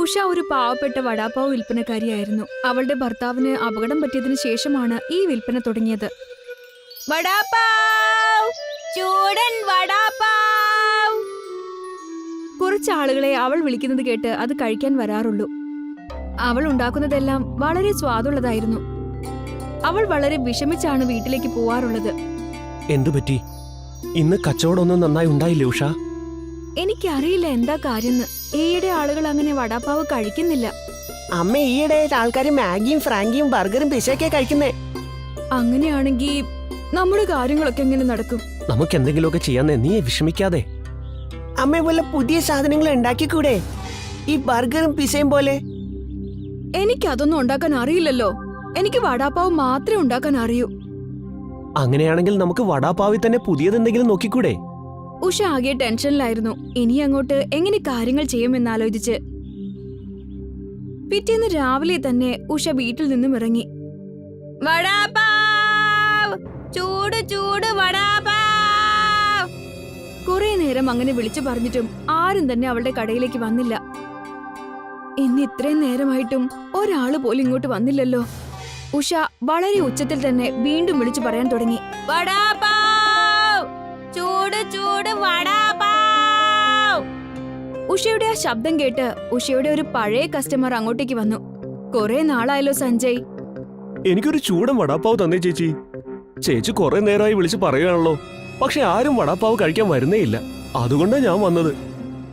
ഉഷ ഒരു പാവപ്പെട്ട വടാപ്പാവ് വിൽപ്പനക്കാരിയായിരുന്നു. അവളുടെ ഭർത്താവിന് അപകടം പറ്റിയതിനു ശേഷമാണ് ഈ വിൽപ്പന തുടങ്ങിയത്. വടാപ്പാവ്, ചൂടൻ വടാപ്പാവ്. കുറച്ച് ആളുകളെ അവൾ വിളിക്കുന്നത് കേട്ട് അത് കഴിക്കാൻ വരാറുള്ളൂ. അവൾ ഉണ്ടാക്കുന്നതെല്ലാം വളരെ സ്വാദുള്ളതായിരുന്നു. അവൾ വളരെ വിഷമിച്ചാണ് വീട്ടിലേക്ക് പോവാറുള്ളത്. എന്തുപറ്റി? ഇന്ന് കച്ചവടമൊന്നും നന്നായി ഉണ്ടായില്ലേ ഉഷ? എനിക്കറിയില്ല എന്താ കാര്യന്ന്. ഈയിടെ ആളുകൾ അങ്ങനെ വടാപ്പാവ് കഴിക്കുന്നില്ല. അമ്മ ഈയിടെ ആൾക്കാർ മാഗിയും ഫ്രാങ്കിയും ബർഗറും പിസയൊക്കെ കഴിക്കുന്നേ. അങ്ങനെയാണെങ്കിൽ നമ്മുടെ കാര്യങ്ങളൊക്കെ എങ്ങനെ നടക്കും? നമുക്ക് എന്തെങ്കിലുമൊക്കെ ചെയ്യാന്നേ, നീ വിഷമിക്കാതെ. അമ്മ പോലെ പുതിയ സാധനങ്ങൾ ഉണ്ടാക്കിക്കൂടെ? ഈ ബർഗറും പിസയും പോലെ. എനിക്കതൊന്നും ഉണ്ടാക്കാൻ അറിയില്ലല്ലോ. എനിക്ക് വടാപ്പാവ് മാത്രമേ ഉണ്ടാക്കാൻ അറിയൂ. അങ്ങനെയാണെങ്കിൽ നമുക്ക് വടാപ്പാവിൽ തന്നെ പുതിയതെന്തെങ്കിലും നോക്കിക്കൂടെ? ഉഷ ആകെ ടെൻഷനിലായിരുന്നു. ഇനി അങ്ങോട്ട് എങ്ങനെ കാര്യങ്ങൾ ചെയ്യുമെന്നാലോചിച്ച്. പിറ്റേന്ന് രാവിലെ തന്നെ ഉഷ വീട്ടിൽ നിന്നും ഇറങ്ങി. വടാപ്പാവ്, ചൂട് ചൂട് വടാപ്പാവ്. കുറെ നേരം അങ്ങനെ വിളിച്ചു പറഞ്ഞിട്ടും ആരും തന്നെ അവളുടെ കടയിലേക്ക് വന്നില്ല. ഇന്ന് ഇത്രയും നേരമായിട്ടും ഒരാള് പോലും ഇങ്ങോട്ട് വന്നില്ലല്ലോ. ഉഷ വളരെ ഉച്ചത്തിൽ തന്നെ വീണ്ടും വിളിച്ചു പറയാൻ തുടങ്ങി. വടാപ്പാവ്, ചൂട് ചൂട് വടാപ്പാവ്. ഉഷയുടെ ആ ശബ്ദം കേട്ട് ഉഷയുടെ ഒരു പഴയ കസ്റ്റമർ അങ്ങോട്ടേക്ക് വന്നു. കുറെ നാളായല്ലോ സഞ്ജയ്. എനിക്കൊരു ചൂടൻ വടാപ്പാവ് തന്നേ ചേച്ചി. ചേച്ചി കുറെ നേരമായി വിളിച്ച് പറയുകയാണല്ലോ, പക്ഷെ ആരും വടാപ്പാവ് കഴിക്കാൻ വരുന്നേയില്ല. അതുകൊണ്ടാണ് ഞാൻ വന്നത്.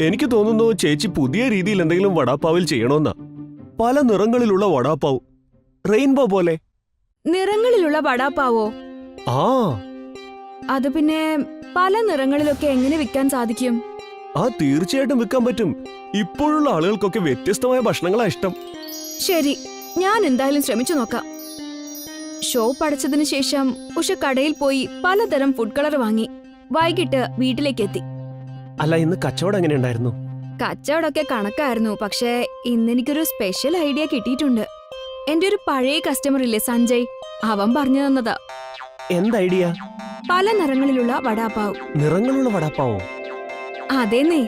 എനിക്ക് തോന്നുന്നു ചേച്ചി പുതിയ രീതിയിൽ എന്തെങ്കിലും വടാപ്പാവിൽ ചെയ്യണമെന്നാ. പല നിറങ്ങളിലുള്ള വടാപ്പാവ്, റെയിൻബോ പോലെ. നിറങ്ങളിലുള്ള വടാപ്പാവോ? ആ, അത് പിന്നെ പല നിറങ്ങളിലൊക്കെ എങ്ങനെ വിൽക്കാൻ സാധിക്കും? തീർച്ചയായിട്ടും വിൽക്കാൻ പറ്റും. ഇപ്പോഴുള്ള ആളുകൾക്കൊക്കെ വ്യത്യസ്തമായ ഭക്ഷണങ്ങളാ ഇഷ്ടം. ശരി, ഞാൻ എന്തായാലും ശ്രമിച്ചു നോക്കാം. ഷോപ്പ് അടച്ചതിനു ശേഷം ഉഷ കടയിൽ പോയി പലതരം ഫുഡ് കളർ വാങ്ങി. വൈകിട്ട് വീട്ടിലേക്ക് എത്തി. അല്ല, ഇന്ന് കച്ചവടം എങ്ങനെയുണ്ടായിരുന്നു? കച്ചവടമൊക്കെ കണക്കായിരുന്നു. പക്ഷേ ഇന്നെനിക്കൊരു സ്പെഷ്യൽ ഐഡിയ കിട്ടിയിട്ടുണ്ട്. എന്റെ ഒരു പഴയ കസ്റ്റമർ ഇല്ലേ സഞ്ജയ്, അവൻ പറഞ്ഞു തന്നതാ. എന്ത് ഐഡിയ? പല നിറങ്ങളിലുള്ള വടാപ്പാവ്. നിറങ്ങളുള്ള വടാപ്പാവോ? അതേന്നേ.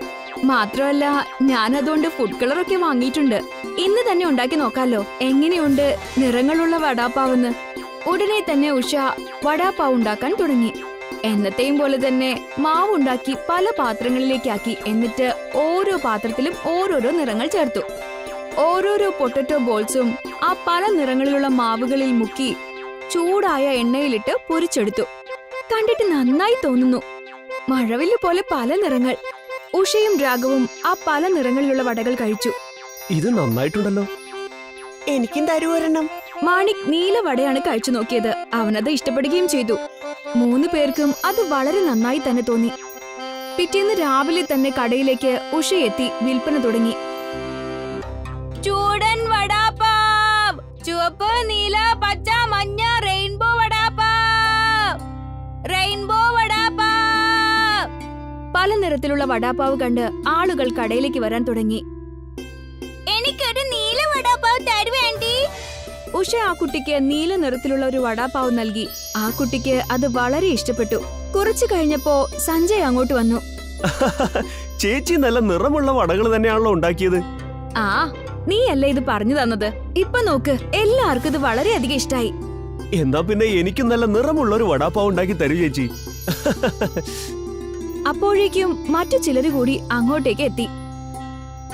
മാത്രമല്ല, ഞാൻ അതുകൊണ്ട് ഫുഡ് കളറൊക്കെ വാങ്ങിയിട്ടുണ്ട്. ഇന്ന് തന്നെ ഉണ്ടാക്കി നോക്കാലോ എങ്ങനെയുണ്ട് നിറങ്ങളുള്ള വടാപ്പാവെന്ന്. ഉടനെ തന്നെ ഉഷ വടാപ്പാവ് ഉണ്ടാക്കാൻ തുടങ്ങി. എന്നത്തെയും പോലെ തന്നെ മാവുണ്ടാക്കി പല പാത്രങ്ങളിലേക്കാക്കി. എന്നിട്ട് ഓരോ പാത്രത്തിലും ഓരോരോ നിറങ്ങൾ ചേർത്തു. ഓരോരോ പൊട്ടറ്റോ ബോൾസും ആ പല നിറങ്ങളിലുള്ള മാവുകളിൽ മുക്കി ചൂടായ എണ്ണയിലിട്ട് പൊരിച്ചെടുത്തു. കണ്ടിട്ട് നന്നായി തോന്നുന്നു. മഴവില്ല് പോലെ പല നിറങ്ങൾ. ഉഷയും രാഘവും ആ പല നിറങ്ങളിലുള്ള വടകൾ കഴിച്ചു. ഇത് നന്നായിട്ടുണ്ടല്ലോ. എനിക്കും തരൂ ഒരെണ്ണം. മാണിക് നീല വടയാണ് കഴിച്ചു നോക്കിയത്. അവനത് ഇഷ്ടപ്പെടുകയും ചെയ്തു. 3 പേർക്കും അത് വളരെ നന്നായി തന്നെ തോന്നി. പിറ്റേന്ന് രാവിലെ തന്നെ കടയിലേക്ക് ഉഷയെത്തി വിൽപ്പന തുടങ്ങി. ചൂടൻ വടാപ്പാവ്, ചുവപ്പ്, നീല, പച്ച, മഞ്ഞ, റെയിൻബോ വടാപ്പാവ്, റെയിൻബോ വടാപ്പാവ്. പല നിറത്തിലുള്ള വടാപ്പാവ് കണ്ട് ആളുകൾ കടയിലേക്ക് വരാൻ തുടങ്ങി. എനിക്കൊരു നീല വടാപ്പാവ് തരുവേണ്ടി. ഉഷ ആ കുട്ടിക്ക് നീല നിറത്തിലുള്ള ഒരു വടാപ്പാവ് നൽകി. ആ കുട്ടിക്ക് അത് വളരെ ഇഷ്ടപ്പെട്ടു. കുറച്ചു കഴിഞ്ഞപ്പോ സഞ്ജയ് അങ്ങോട്ട് വന്നു. ചേച്ചി നല്ല നിറമുള്ള വടകൾ തന്നെയാണല്ലോ ഉണ്ടാക്കിയത്. ആ, നീയല്ലേ ഇത് പറഞ്ഞു തന്നത്. ഇപ്പൊ നോക്ക്, എല്ലാവർക്കും ഇത് വളരെയധികം ഇഷ്ടായി. എന്നാ പിന്നെ എനിക്കും നല്ല നിറമുള്ള ഒരു വടാപ്പാവ് ഉണ്ടാക്കി തരൂ ചേച്ചി. അപ്പോഴേക്കും മറ്റു ചിലര് കൂടി അങ്ങോട്ടേക്ക് എത്തി.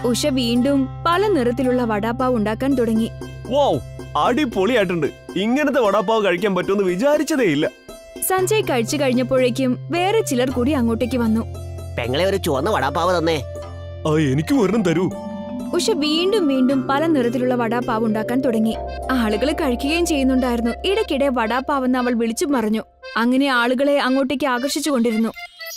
ഉഷ വീണ്ടും പല നിറത്തിലുള്ള വടാപ്പാവ് ഉണ്ടാക്കാൻ തുടങ്ങി. വാവ്, അടിപൊളിയായിട്ടുണ്ട്. ഇങ്ങനത്തെ വടാപ്പാവ് കഴിക്കാൻ പറ്റുമെന്ന് വിചാരിച്ചതേ ഇല്ല. സഞ്ജയ് കഴിച്ചു കഴിഞ്ഞപ്പോഴേക്കും വേറെ ചിലർ കൂടി അങ്ങോട്ടേക്ക് വന്നു. പെങ്ങളെ ഒരു ചുവന്ന വടാപ്പാവ് തന്നേ. എനിക്ക് ഒരെണ്ണം തരൂ. ഉഷ വീണ്ടും വീണ്ടും പല നിറത്തിലുള്ള വടാപ്പാവ് ഉണ്ടാക്കാൻ തുടങ്ങി. ആളുകൾ കഴിക്കുകയും ചെയ്യുന്നുണ്ടായിരുന്നു. ഇടയ്ക്കിടെ വടാപ്പാവെന്ന് അവൾ വിളിച്ചു പറഞ്ഞു. അങ്ങനെ ആളുകളെ അങ്ങോട്ടേക്ക് ആകർഷിച്ചുകൊണ്ടിരുന്നു.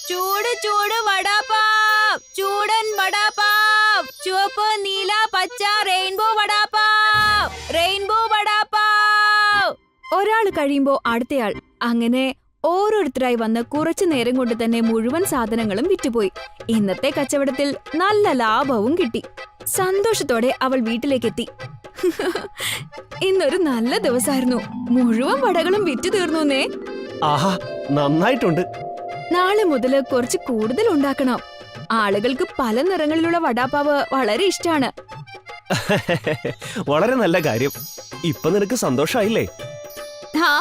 ചൂട് ചൂട് വടാപ്പാവ്, ചൂടൻ വടാപ്പാവ്, ചുവപ്പ്, നീല, പച്ച, റെയിൻബോ വടാപ്പാവ്, റെയിൻബോ വടാപ്പാവ്. ഒരാൾ കഴിയുമ്പോ അടുത്തയാൾ. അങ്ങനെ ഓരോരുത്തരായി വന്ന് കുറച്ചു നേരം കൊണ്ട് തന്നെ മുഴുവൻ സാധനങ്ങളും വിറ്റുപോയി. ഇന്നത്തെ കച്ചവടത്തിൽ നല്ല ലാഭവും കിട്ടി. സന്തോഷത്തോടെ അവൾ വീട്ടിലേക്കെത്തി. ഇന്നൊരു നല്ല ദിവസമായിരുന്നു. മുഴുവൻ വടകളും വിറ്റു തീർന്നേ. ആഹാ, നന്നായിട്ടുണ്ട്. നാളെ മുതല് കുറച്ച് കൂടുതൽ ഉണ്ടാക്കണം. ആളുകൾക്ക് പല നിറങ്ങളിലുള്ള വടാപ്പാവ് വളരെ ഇഷ്ടാണ്. വളരെ നല്ല കാര്യം. ഇപ്പൊ നിനക്ക് സന്തോഷായില്ലേ? ഹാ,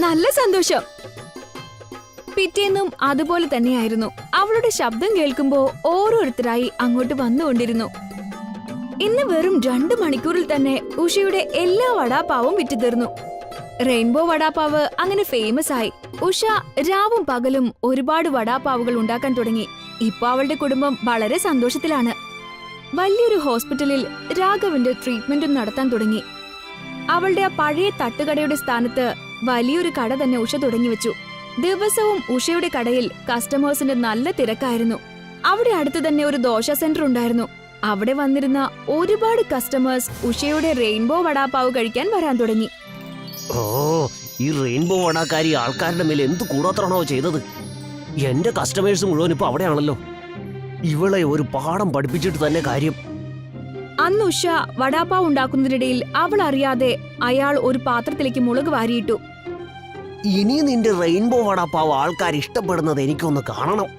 നല്ല സന്തോഷം. പിറ്റേന്നും അതുപോലെ തന്നെയായിരുന്നു. അവളുടെ ശബ്ദം കേൾക്കുമ്പോ ഓരോരുത്തരായി അങ്ങോട്ട് വന്നുകൊണ്ടിരുന്നു. ഇന്ന് വെറും 2 മണിക്കൂറിൽ തന്നെ ഉഷയുടെ എല്ലാ വടാപാവും വിറ്റുതീർന്നു. റെയിൻബോ വടാപാവ് അങ്ങനെ ഫേമസ് ആയി. ഉഷ രാവും പകലും ഒരുപാട് വടാപാവുകൾ ഉണ്ടാക്കാൻ തുടങ്ങി. ഇപ്പൊ അവളുടെ കുടുംബം വളരെ സന്തോഷത്തിലാണ്. വലിയൊരു ഹോസ്പിറ്റലിൽ രാഘവിന്റെ ട്രീറ്റ്മെന്റും നടത്താൻ തുടങ്ങി. അവളുടെ ആ പഴയ തട്ടുകടയുടെ സ്ഥാനത്ത് വലിയൊരു കട തന്നെ ഉഷ തുടങ്ങി വെച്ചു. ദിവസവും ഉഷയുടെ കടയിൽ കസ്റ്റമേഴ്സിന്റെ നല്ല തിരക്കായിരുന്നു. അവിടെ അടുത്ത് തന്നെ ഒരു ദോശ സെന്റർ ഉണ്ടായിരുന്നു. അവിടെ വന്നിരുന്ന ഒരുപാട് കസ്റ്റമേഴ്സ് ഉഷയുടെ റെയിൻബോ വടാപാവ് കഴിക്കാൻ വരാൻ തുടങ്ങി. ഓ, ഈ റെയിൻബോ വടാക്കാരി ആൾക്കാരുടെ മേലെ എന്ത് കൂടോത്രണോ ചെയ്തത്. എന്റെ കസ്റ്റമേഴ്സ് മുഴുവൻ ഇപ്പൊ അവിടെയാണല്ലോ. ഇവളെ ഒരു പാഠം പഠിപ്പിച്ചിട്ട് തന്നെ കാര്യം. അന്ന് ഉഷ വടാപാവ് ഉണ്ടാക്കുന്നതിനിടയിൽ അവൾ അറിയാതെ അയാൾ ഒരു പാത്രത്തിലേക്ക് മുളക് വാരിയിട്ടു. ഇനി നിന്റെ റെയിൻബോ വടാപ്പാവ് ആൾക്കാർ ഇഷ്ടപ്പെടുന്നത് എനിക്കൊന്ന് കാണണം.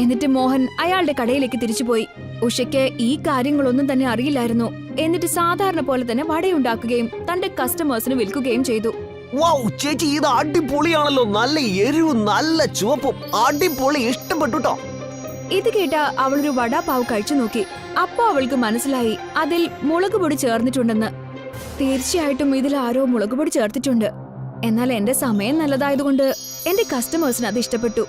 എന്നിട്ട് മോഹൻ അയാളുടെ കടയിലേക്ക് തിരിച്ചുപോയി. ഉഷയ്ക്ക് ഈ കാര്യങ്ങളൊന്നും തന്നെ അറിയില്ലായിരുന്നു. എന്നിട്ട് സാധാരണ പോലെ തന്നെ വടയുണ്ടാക്കുകയും തന്റെ കസ്റ്റമേഴ്സിന് വിൽക്കുകയും ചെയ്തു. വൗ ചേച്ചി, ഇത് അടിപൊളിയാണല്ലോ. നല്ല എരിവും നല്ല ചുവപ്പും. അടിപൊളി, ഇഷ്ടപ്പെട്ടുട്ടോ. ഇത് കേട്ട അവളൊരു വടാപാവ് കഴിച്ചു നോക്കി. അപ്പോ അവൾക്ക് മനസ്സിലായി അതിൽ മുളക് പൊടി ചേർന്നിട്ടുണ്ടെന്ന്. തീർച്ചയായിട്ടും ഇതിൽ ആരോ മുളക് പൊടി ചേർത്തിട്ടുണ്ട്. എന്നാൽ എന്റെ സമയം നല്ലതായതുകൊണ്ട് എന്റെ കസ്റ്റമേഴ്സിന് അത് ഇഷ്ടപ്പെട്ടു.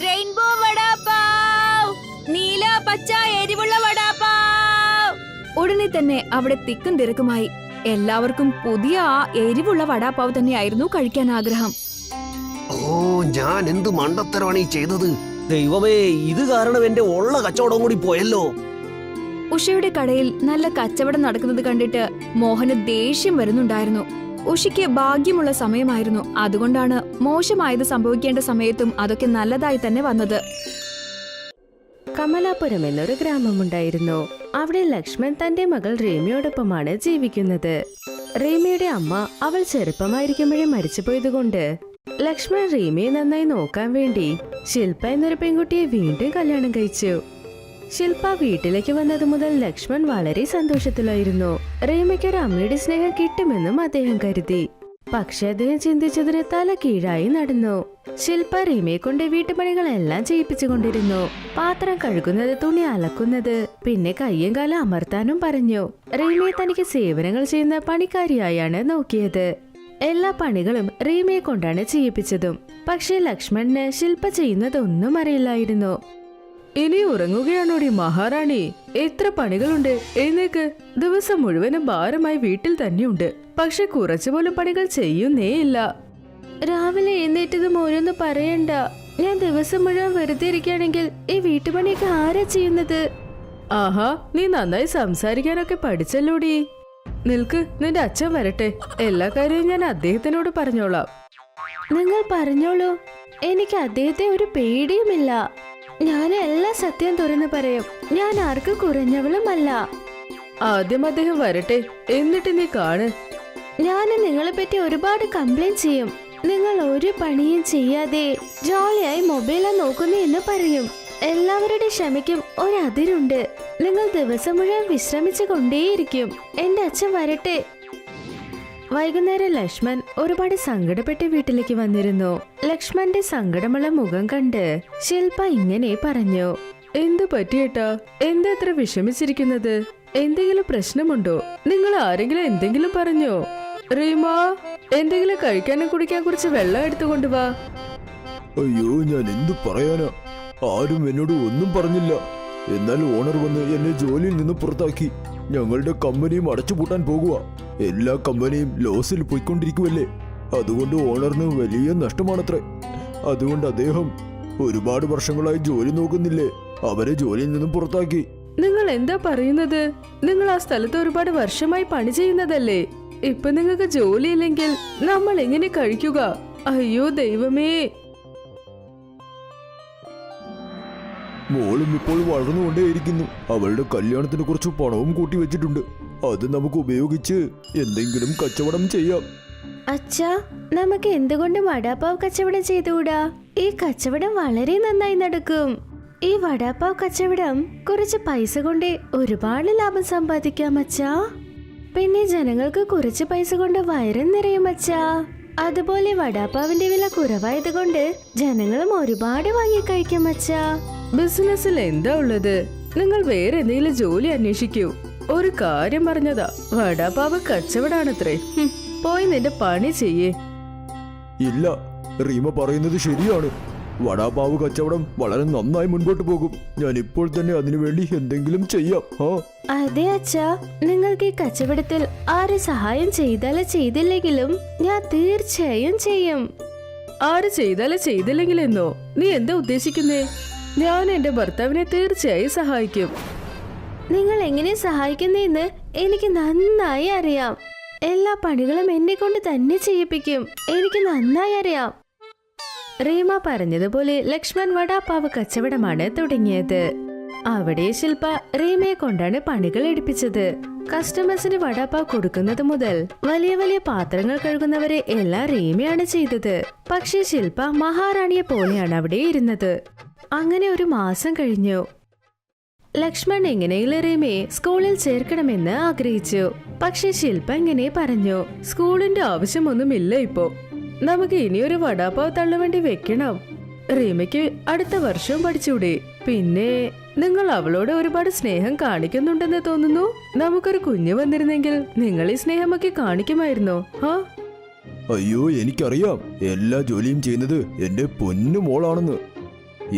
റെയിൻബോ വടാപാവ്, നീല പച്ച എരിവുള്ള വടാപാവ്. ഉടനെ തന്നെ അവിടെ തിക്കും തിരക്കുമായി. എല്ലാവർക്കും പുതിയ ആ എരിവുള്ള വടാപാവ് തന്നെയായിരുന്നു കഴിക്കാൻ ആഗ്രഹം. ഓ, ഞാൻ എന്ത് മണ്ടത്തരമാണ് ഈ ചെയ്തത്. ദൈവമേ, ഇത് കാരണം എന്റെ ഉള്ള കച്ചവടം കൂടി പോയല്ലോ. ഉഷയുടെ കടയിൽ നല്ല കച്ചവടം നടക്കുന്നത് കണ്ടിട്ട് മോഹന് ദേഷ്യം വരുന്നുണ്ടായിരുന്നു. ഉഷയ്ക്ക് ഭാഗ്യമുള്ള സമയമായിരുന്നു. അതുകൊണ്ടാണ് മോശമായത് സംഭവിക്കേണ്ട സമയത്തും അതൊക്കെ നല്ലതായി തന്നെ വന്നത്. കമലാപുരം എന്നൊരു ഗ്രാമമുണ്ടായിരുന്നു. അവിടെ ലക്ഷ്മൺ തന്റെ മകൾ റീമയോടൊപ്പമാണ് ജീവിക്കുന്നത്. റീമയുടെ അമ്മ അവൾ ചെറുപ്പമായിരിക്കുമ്പോഴേ മരിച്ചുപോയതുകൊണ്ട് ലക്ഷ്മൺ റീമയെ നന്നായി നോക്കാൻ വേണ്ടി ശില്പ എന്നൊരു പെൺകുട്ടിയെ വീണ്ടും കല്യാണം കഴിച്ചു. ശില്പ വീട്ടിലേക്ക് വന്നത് മുതൽ ലക്ഷ്മൺ വളരെ സന്തോഷത്തിലായിരുന്നു. റീമയ്ക്ക് ഒരു അമ്മയുടെ സ്നേഹം കിട്ടുമെന്നും അദ്ദേഹം കരുതി. പക്ഷെ അദ്ദേഹം ചിന്തിച്ചതിന് തല കീഴായി നടന്നു. ശില്പ റീമയെ കൊണ്ട് വീട്ടുപണികളെല്ലാം ചെയ്യിപ്പിച്ചുകൊണ്ടിരുന്നു. പാത്രം കഴുകുന്നത്, തുണി അലക്കുന്നത്, പിന്നെ കയ്യും കാലം അമർത്താനും പറഞ്ഞു. റീമയെ തനിക്ക് സേവനങ്ങൾ ചെയ്യുന്ന പണിക്കാരിയായാണ് നോക്കിയത്. എല്ലാ പണികളും റീമയെ കൊണ്ടാണ് ചെയ്യിപ്പിച്ചതും. പക്ഷെ ലക്ഷ്മണന് ശില്പ ചെയ്യുന്നതൊന്നും അറിയില്ലായിരുന്നു. ഇനി ഉറങ്ങുകയാണോടി മഹാറാണി? എത്ര പണികളുണ്ട്, എഴുന്നേക്ക്. ദിവസം മുഴുവനും ഭാരമായി വീട്ടിൽ തന്നെയുണ്ട്. പക്ഷെ കുറച്ചുപോലും പണികൾ ചെയ്യുന്നേയില്ല. രാവിലെ എഴുന്നേറ്റതും ഓരോന്ന് പറയണ്ട. ഞാൻ ദിവസം മുഴുവൻ വെറുതെ ഇരിക്കുകയാണെങ്കിൽ ഈ വീട്ടുപണിയൊക്കെ ആരാ ചെയ്യുന്നത്? ആഹാ, നീ നന്നായി സംസാരിക്കാനൊക്കെ പഠിച്ചല്ലോടി. നിൽക്ക്, നിന്റെ അച്ഛൻ വരട്ടെ. എല്ലാ കാര്യവും ഞാൻ അദ്ദേഹത്തിനോട് പറഞ്ഞോളാം. നിങ്ങൾ പറഞ്ഞോളൂ. എനിക്ക് അദ്ദേഹത്തെ ഒരു പേടിയുമില്ല. ഞാൻ എല്ലാ സത്യം തുറന്നു പറയും. ഞാൻ ആർക്ക് കുറഞ്ഞവളുമല്ല. ആദ്യം അദ്ദേഹം വരട്ടെ, എന്നിട്ട് നീ കാണ്. ഞാൻ നിങ്ങളെ പറ്റി ഒരുപാട് കംപ്ലൈന്റ് ചെയ്യും. നിങ്ങൾ ഒരു പണിയും ചെയ്യാതെ ജോളിയായി മൊബൈലാ നോക്കുന്നു എന്ന് പറയും. എല്ലാവരുടെ ക്ഷമയ്ക്കും ഒരതിരുണ്ട്. നിങ്ങൾ ദിവസം മുഴുവൻ വിശ്രമിച്ചു കൊണ്ടേയിരിക്കും. എന്റെ അച്ഛൻ വരട്ടെ. വൈകുന്നേരം ലക്ഷ്മൺ ഒരുപാട് സങ്കടപ്പെട്ട് വീട്ടിലേക്ക് വന്നിരുന്നു. ലക്ഷ്മന്റെ സങ്കടമുള്ള മുഖം കണ്ട് ശില്പ ഇങ്ങനെ പറഞ്ഞു. എന്തു പറ്റിയേട്ടാ? എന്താ എത്ര വിഷമിച്ചിരിക്കുന്നത്? എന്തെങ്കിലും പ്രശ്നമുണ്ടോ? നിങ്ങൾ ആരെങ്കിലും എന്തെങ്കിലും പറഞ്ഞോ? റീമ, എന്തെങ്കിലും കഴിക്കാനും കുടിക്കാൻ കുറച്ച് വെള്ളം എടുത്തുകൊണ്ടുവാ. അയ്യോ, ഞാൻ എന്തു പറയാനാ? ആരും എന്നോട് ഒന്നും പറഞ്ഞില്ല. എന്നാൽ ഓണർ വന്ന് എന്നെ ജോലിയിൽ നിന്ന് പുറത്താക്കി. ഞങ്ങളുടെ കമ്പനിയും അടച്ചുപൂട്ടാൻ പോകുക. എല്ലാ കമ്പനിയും ലോസിൽ പോയിക്കൊണ്ടിരിക്കുവല്ലേ. അതുകൊണ്ട് ഓണറിന് വലിയ നഷ്ടമാണത്രേ. അതുകൊണ്ട് അദ്ദേഹം ഒരുപാട് വർഷങ്ങളായി ജോലി നോക്കുന്നില്ലേ, അവരെ ജോലിയിൽ നിന്നും പുറത്താക്കി. നിങ്ങൾ എന്താ പറയുന്നത്? നിങ്ങൾ ആ സ്ഥലത്ത് ഒരുപാട് വർഷമായി പണി ചെയ്യുന്നതല്ലേ? ഇപ്പൊ നിങ്ങൾക്ക് ജോലിയില്ലെങ്കിൽ നമ്മൾ എങ്ങനെ കഴിക്കുക? അയ്യോ ദൈവമേ. മോളും ഇപ്പോൾ വളർന്നുകൊണ്ടേയിരിക്കുന്നു. അവളുടെ കല്യാണത്തിന് കുറച്ച് പണവും കൂട്ടി വെച്ചിട്ടുണ്ട്. അത് നമുക്ക് ഉപയോഗിച്ച് എന്തെങ്കിലും കച്ചവടം ചെയ്യാം. അച്ഛാ, നമുക്ക് എന്തുകൊണ്ട് വടാപാവ് കച്ചവടം ചെയ്തുകൂടാ? ഈ കച്ചവടം വളരെ നന്നായി നടക്കും. ഈ വടാപ്പാവ് കച്ചവടം കുറച്ച് പൈസ കൊണ്ട് ഒരുപാട് ലാഭം സമ്പാദിക്കാം അച്ഛാ. പിന്നെ ജനങ്ങൾക്ക് കുറച്ച് പൈസ കൊണ്ട് വയറും നിറയും അച്ഛാ. അതുപോലെ വടാപ്പാവിന്റെ വില കുറവായത് കൊണ്ട് ജനങ്ങളും ഒരുപാട് വാങ്ങി കഴിക്കും അച്ഛാ. ബിസിനസ്സിൽ എന്താ ഉള്ളത്? നിങ്ങൾ വേറെ എന്തെങ്കിലും ജോലി അന്വേഷിക്കൂ. ഒരു കാര്യം പറഞ്ഞതാ, വടാപ്പാവ് കച്ചവടാണത്രേ. പോയി നിന്റെ പണി ചെയ്യേ. ഇല്ല, റീമ പറയുന്നത് ശരിയാണ്. വടാപാവ് കച്ചവടം വളരെ നന്നായി മുൻപോട്ട് പോകും. ഞാൻ ഇപ്പോൾ തന്നെ അതിനുവേണ്ടി എന്തെങ്കിലും ചെയ്യാം. അതെ അച്ഛാ, നിങ്ങൾക്ക് ഈ കച്ചവടത്തിൽ ആര് സഹായം ചെയ്താലോ ചെയ്തില്ലെങ്കിലും ഞാൻ തീർച്ചയായും ചെയ്യും. ആര് ചെയ്താലോ ചെയ്തില്ലെങ്കിലെന്നോ? നീ എന്താ ഉദ്ദേശിക്കുന്നേ? ഞാൻ എന്റെ ഭർത്താവിനെ തീർച്ചയായും സഹായിക്കും. നിങ്ങൾ എങ്ങനെ സഹായിക്കുന്നതെന്ന് എനിക്ക് നന്നായി അറിയാം. എല്ലാ പണികളും എന്നെ കൊണ്ട് തന്നെ ചെയ്യിപ്പിക്കും. എനിക്ക് നന്നായി അറിയാം. റീമ പറഞ്ഞതുപോലെ ലക്ഷ്മൺ വടാപ്പാവ് കച്ചവടമാണ് തുടങ്ങിയത്. അവിടെ ശില്പ റീമയെ കൊണ്ടാണ് പണികൾ എടുപ്പിച്ചത്. കസ്റ്റമേഴ്സിന് വടാപ്പാവ് കൊടുക്കുന്നത് മുതൽ വലിയ വലിയ പാത്രങ്ങൾ കഴുകുന്നവരെ എല്ലാം റീമയാണ് ചെയ്തത്. പക്ഷേ ശില്പ മഹാറാണിയെ പോലെയാണ് അവിടെ ഇരുന്നത്. അങ്ങനെ ഒരു മാസം കഴിഞ്ഞു. ലക്ഷ്മൺ എങ്ങനെയെങ്കിലും റീമയെ സ്കൂളിൽ ചേർക്കണമെന്ന് ആഗ്രഹിച്ചു. പക്ഷെ ശില്പ ഇങ്ങനെ പറഞ്ഞു, സ്കൂളിന്റെ ആവശ്യമൊന്നുമില്ല ഇപ്പോ. നമുക്ക് ഇനിയൊരു വടാപ്പാവ് തള്ളുവണ്ടി വെക്കണം. റീമയ്ക്ക് അടുത്ത വർഷവും പഠിച്ചൂടെ? പിന്നെ നിങ്ങൾ അവളോട് ഒരുപാട് സ്നേഹം കാണിക്കുന്നുണ്ടെന്ന് തോന്നുന്നു. നമുക്കൊരു കുഞ്ഞ് വന്നിരുന്നെങ്കിൽ നിങ്ങൾ ഈ സ്നേഹമൊക്കെ കാണിക്കുമായിരുന്നോ? അയ്യോ, എനിക്കറിയാം എല്ലാ ജോലിയും ചെയ്യുന്നത് എന്റെ പൊന്നു മോളാണെന്ന്.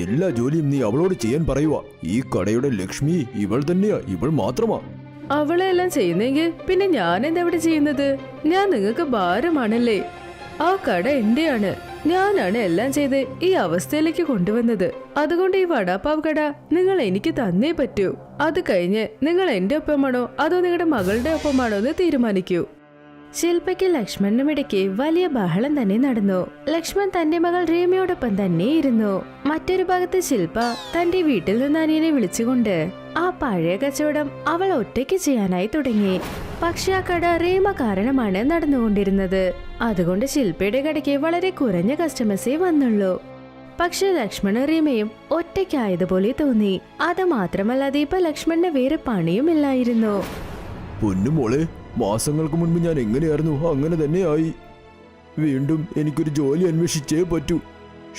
എല്ലാ ജോലിയും നീ അവളോട് ചെയ്യാൻ പറയുക. ഈ കടയുടെ ലക്ഷ്മി ഇവൾ തന്നെയാ, ഇവൾ മാത്രമാ. അവളെല്ലാം ചെയ്യുന്നെങ്കിൽ പിന്നെ ഞാൻ എന്താ ഇവിടെ ചെയ്യുന്നത്? ഞാൻ നിങ്ങൾക്ക് ഭാരമാണല്ലേ? ആ കട എന്റെയാണ്. ഞാനാണ് എല്ലാം ചെയ്ത് ഈ അവസ്ഥയിലേക്ക് കൊണ്ടുവന്നത്. അതുകൊണ്ട് ഈ വടാപ്പാവ് കട നിങ്ങൾ എനിക്ക് തന്നേ പറ്റൂ. അത് കഴിഞ്ഞ് നിങ്ങൾ എന്റെ ഒപ്പമാണോ അതോ നിങ്ങളുടെ മകളുടെ ഒപ്പമാണോ എന്ന് തീരുമാനിക്കൂ. ശില്പയ്ക്ക് ലക്ഷ്മണനും ഇടയ്ക്ക് വലിയ ബഹളം തന്നെ നടന്നു. ലക്ഷ്മൺ തന്റെ മകൾ റീമയോടൊപ്പം തന്നെ ഇരുന്നു. മറ്റൊരു ഭാഗത്ത് ശില്പ തന്റെ വീട്ടിൽ നിന്ന് അനിയനെ വിളിച്ചുകൊണ്ട് ആ പഴയ കച്ചവടം അവൾ ഒറ്റയ്ക്ക് ചെയ്യാനായി തുടങ്ങി. പക്ഷെ ആ കട റീമ കാരണമാണ് നടന്നുകൊണ്ടിരുന്നത്. അതുകൊണ്ട് ശില്പയുടെ കടയ്ക്ക് വളരെ കുറഞ്ഞ കസ്റ്റമേഴ്സേ വന്നുള്ളൂ. പക്ഷെ ലക്ഷ്മണ റീമയും ഒറ്റയ്ക്കായതുപോലെ തോന്നി. അത് മാത്രമല്ലാതെ ഇപ്പൊ ലക്ഷ്മണന് വേറെ പണിയുമില്ലായിരുന്നു. പൊന്നുമോളെ, മാസങ്ങൾക്ക് മുൻപ് ഞാൻ എങ്ങനെയായിരുന്നു അങ്ങനെ തന്നെയായി. വീണ്ടും എനിക്കൊരു ജോലി അന്വേഷിച്ചേ പറ്റൂ.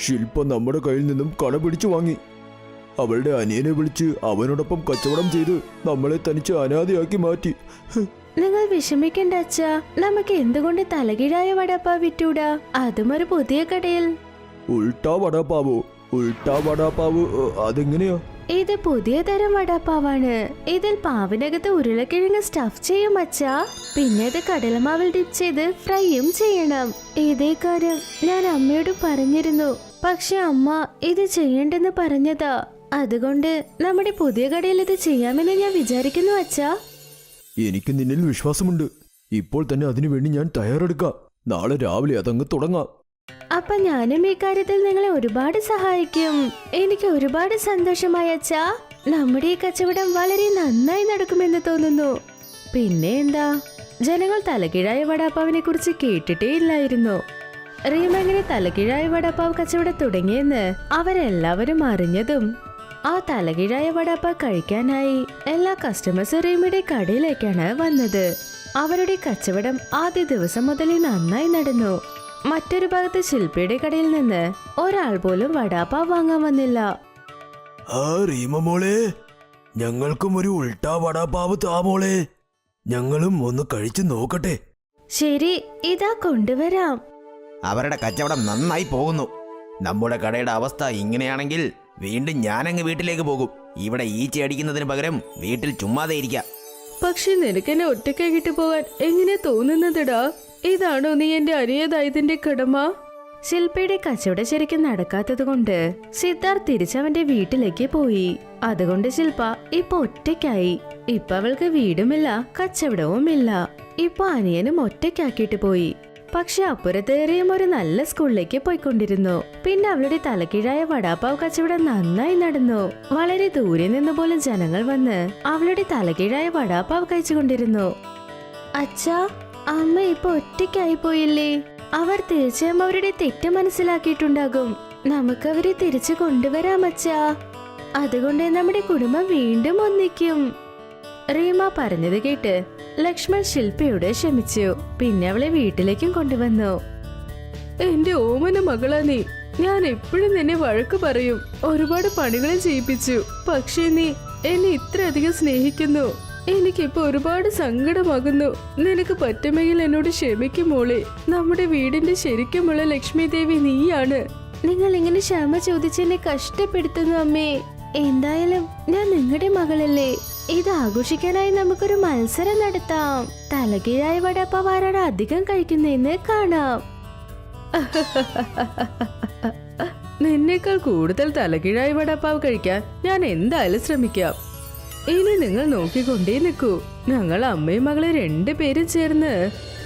ശില്പ നമ്മുടെ കയ്യിൽ നിന്നും കട പിടിച്ചു വാങ്ങി. അവളുടെ അനിയനെ വിളിച്ച് അവനോടൊപ്പം കച്ചവടം ചെയ്ത് നമ്മളെ തനിച്ച് അനാഥയാക്കി മാറ്റി. നിങ്ങൾ വിഷമിക്കണ്ട അച്ഛാ. നമുക്ക് എന്തുകൊണ്ട് തലകീഴായ വടാപ്പാവ് വിറ്റൂടാ? അതും ഒരു പുതിയ കടയിൽ. ഉൾട്ടാ വടാപ്പാവോ? ഉൾട്ടാ വടാപ്പാവ് അതെങ്ങനെയാ? ഇത് പുതിയ തരം വടാപ്പാവാണ്. ഇതിൽ പാവിനകത്ത് ഉരുളക്കിഴങ്ങ് സ്റ്റഫ് ചെയ്യും അച്ഛാ. പിന്നെ ഇത് കടലമാവിൽ ഡിപ്പ് ചെയ്ത് ഫ്രൈയും ചെയ്യണം. ഇതേ കാര്യം ഞാൻ അമ്മയോട് പറഞ്ഞിരുന്നു. പക്ഷെ അമ്മ ഇത് ചെയ്യണ്ടെന്ന് പറഞ്ഞതാ. അതുകൊണ്ട് നമ്മുടെ പുതിയ കടയിൽ ഇത് ചെയ്യാമെന്ന് ഞാൻ വിചാരിക്കുന്നു അച്ഛാ. എനിക്ക് നിന്നിൽ വിശ്വാസമുണ്ട്. ഇപ്പോൾ തന്നെ അതിനുവേണ്ടി ഞാൻ തയ്യാറെടുക്കാം. നാളെ രാവിലെ അതങ്ങ് തുടങ്ങാം. അപ്പൊ ഞാനും ഈ കാര്യത്തിൽ നിങ്ങളെ ഒരുപാട് സഹായിക്കും. എനിക്ക് ഒരുപാട് സന്തോഷമായി അച്ഛാ. നമ്മുടെ ഈ കച്ചവടം വളരെ നന്നായി നടക്കുമെന്ന് തോന്നുന്നു. പിന്നെ എന്താ, ജനങ്ങൾ തലകീഴായ വടാപ്പാവിനെ കുറിച്ച് കേട്ടിട്ടേ ഇല്ലായിരുന്നു. റീമ എങ്ങനെ തലകീഴായ വടാപ്പാവ് കച്ചവടം തുടങ്ങിയെന്ന് അവരെല്ലാവരും അറിഞ്ഞതും ആ തലകീഴായ വടാപ്പാവ് കഴിക്കാനായി എല്ലാ കസ്റ്റമേഴ്സും റീമയുടെ കടയിലേക്കാണ് വന്നത്. അവരുടെ കച്ചവടം ആദ്യ ദിവസം മുതലേ നന്നായി നടന്നു. മറ്റൊരു ഭാഗത്ത് ശില്പയുടെ കടയിൽ നിന്ന് ഒരാൾ പോലും വടാപ്പാവ് വാങ്ങാൻ വന്നില്ല. റീമ മോളെ, ഞങ്ങൾക്കും ഒരു ഉൾട്ടാ വടാപ്പാവ് താ മോളെ. ഞങ്ങളും ഒന്ന് കഴിച്ചു നോക്കട്ടെ. ശരി, ഇതാ കൊണ്ടുവരാം. അവരുടെ കച്ചവടം നന്നായി പോകുന്നു. നമ്മുടെ കടയുടെ അവസ്ഥ ഇങ്ങനെയാണെങ്കിൽ വീണ്ടും ഞാനങ്ങ് വീട്ടിലേക്ക് പോകും. ഇവിടെ ഈച്ച അടിക്കുന്നതിന് പകരം വീട്ടിൽ ചുമ്മാതെ ഇരിക്കാം. പക്ഷെ നിനക്കെന്നെ ഒറ്റയ്ക്കാക്കിട്ട് പോകാൻ എങ്ങനെ തോന്നുന്നതെടാ? ഇതാണോ നീ എന്റെ അനിയതായതിന്റെ കടമ? ശില്പയുടെ കച്ചവടം ശരിക്കും നടക്കാത്തത് കൊണ്ട് സിദ്ധാർത്ഥ് തിരിച്ചവന്റെ വീട്ടിലേക്ക് പോയി. അതുകൊണ്ട് ശില്പ ഇപ്പൊ ഒറ്റയ്ക്കായി. ഇപ്പൊ അവൾക്ക് വീടുമില്ല, കച്ചവടവുമില്ല. ഇപ്പൊ അനിയനും ഒറ്റയ്ക്കാക്കിട്ട് പോയി. പക്ഷെ അപ്പുറത്തേറിയും ഒരു നല്ല സ്കൂളിലേക്ക് പോയിക്കൊണ്ടിരുന്നു. പിന്നെ അവളുടെ തലകീഴായ വടാപ്പാവ് കച്ചവടം നന്നായി നടന്നു. വളരെ ദൂരെ നിന്ന് പോലും ജനങ്ങൾ വന്ന് അവളുടെ തലകീഴായ വടാപ്പാവ് കഴിച്ചുകൊണ്ടിരുന്നു. അച്ഛാ, അമ്മ ഇപ്പൊ ഒറ്റയ്ക്കായി പോയില്ലേ? അവർ തീർച്ചയായും അവരുടെ തെറ്റ് മനസ്സിലാക്കിയിട്ടുണ്ടാകും. നമുക്കവരെ തിരിച്ചു കൊണ്ടുവരാം അച്ഛാ. അതുകൊണ്ട് നമ്മുടെ കുടുംബം വീണ്ടും ഒന്നിക്കും. റീമ പറഞ്ഞത് കേട്ട് ലക്ഷ്മൺ ശില്പയോട് ക്ഷമിച്ചു. പിന്നെ അവളെ വീട്ടിലേക്കും കൊണ്ടുവന്നു. എന്റെ ഓമന മകളാ നീ. ഞാൻ എപ്പോഴും നിന്നെ വഴക്ക് പറയും, ഒരുപാട് പണികളും ചെയ്യിപ്പിച്ചു. പക്ഷേ നീ എന്നെ ഇത്രയധികം സ്നേഹിക്കുന്നു. എനിക്കിപ്പോ ഒരുപാട് സങ്കടമാകുന്നു. നിനക്ക് പറ്റുമെങ്കിൽ എന്നോട് ക്ഷമിക്കും മോളെ. നമ്മുടെ വീടിന്റെ ശരിക്കുമുള്ള ലക്ഷ്മി ദേവി നീയാണ്. നിങ്ങൾ ഇങ്ങനെ ക്ഷമ ചോദിച്ചെന്നെ കഷ്ടപ്പെടുത്തുന്നു അമ്മേ. എന്തായാലും ഞാൻ നിങ്ങളുടെ മകളല്ലേ. ഇത് ആഘോഷിക്കാനായി നമുക്കൊരു മത്സരം നടത്താം. തലകീഴായ വടപ്പാവ് ആരാണ് അധികം കഴിക്കുന്നതെന്ന് കാണാം. നിന്നേക്കാൾ കൂടുതൽ തലകീഴായി വടപ്പാവ് കഴിക്കാൻ ഞാൻ എന്തായാലും ശ്രമിക്കാം. ഇനി നിങ്ങൾ നോക്കിക്കൊണ്ടേ നിൽക്കൂ. ഞങ്ങൾ അമ്മയും മകളെ 2 പേരും ചേർന്ന്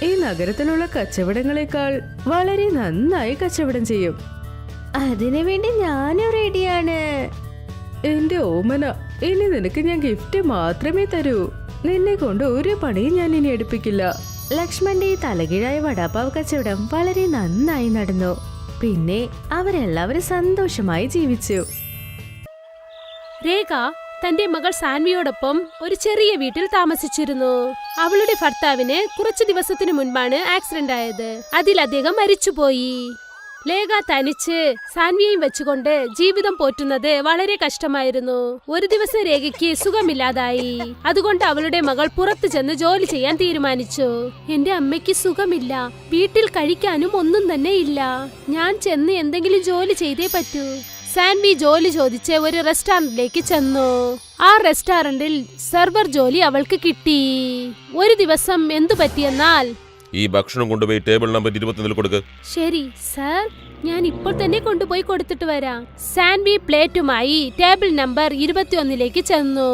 ഈ നഗരത്തിലുള്ള കച്ചവടങ്ങളെക്കാൾ വളരെ നന്നായി കച്ചവടം ചെയ്യും. അതിനു വേണ്ടി ഞാനും റെഡിയാണ്. എന്റെ ഓമന, ഇനി നിനക്ക് ഞാൻ ഗിഫ്റ്റ് മാത്രമേ തരൂ. നിന്നെ കൊണ്ട് ഒരു പണിയും ഞാൻ ഇനി എടുപ്പിക്കില്ല. ലക്ഷ്മന്റെ ഈ തലകീഴായ വടാപ്പാവ് കച്ചവടം വളരെ നന്നായി നടന്നു. പിന്നെ അവരെല്ലാവരും സന്തോഷമായി ജീവിച്ചു. രേഖ തന്റെ മകൾ സാൻവിയോടൊപ്പം ഒരു ചെറിയ വീട്ടിൽ താമസിച്ചിരുന്നു. അവളുടെ ഭർത്താവിന് കുറച്ചു ദിവസത്തിനു മുൻപാണ് ആക്സിഡന്റ് ആയത്. അതിൽ അദ്ദേഹം മരിച്ചുപോയി. ലേഖ തനിച്ച് സാൻവിയെയും വെച്ചുകൊണ്ട് ജീവിതം പോറ്റുന്നത് വളരെ കഷ്ടമായിരുന്നു. ഒരു ദിവസം രേഖയ്ക്ക് സുഖമില്ലാതായി. അതുകൊണ്ട് അവളുടെ മകൾ പുറത്തു ചെന്ന് ജോലി ചെയ്യാൻ തീരുമാനിച്ചു. എന്റെ അമ്മയ്ക്ക് സുഖമില്ല, വീട്ടിൽ കഴിക്കാനും ഒന്നും തന്നെ ഇല്ല. ഞാൻ ചെന്ന് എന്തെങ്കിലും ജോലി ചെയ്തേ പറ്റൂ. സാൻവി ജോലി ചോദിച്ച് ഒരു റെസ്റ്റോറന്റിലേക്ക് ചെന്നു. ആ റെസ്റ്റോറന്റിൽ സെർവർ ജോലി അവൾക്ക് കിട്ടി. ഒരു ദിവസം എന്തു പറ്റിയെന്നാൽ, ഈ ഭക്ഷണം കൊണ്ടുപോയി ടേബിൾ നമ്പർ 21 കൊടുക്ക്. ശരി സർ, ഞാൻ ഇപ്പോൾ തന്നെ കൊണ്ടുപോയി കൊടുത്തിട്ട് വരാം. സാൻവി പ്ലേറ്റുമായി ടേബിൾ നമ്പർ 21ലേക്ക് ചെന്നു.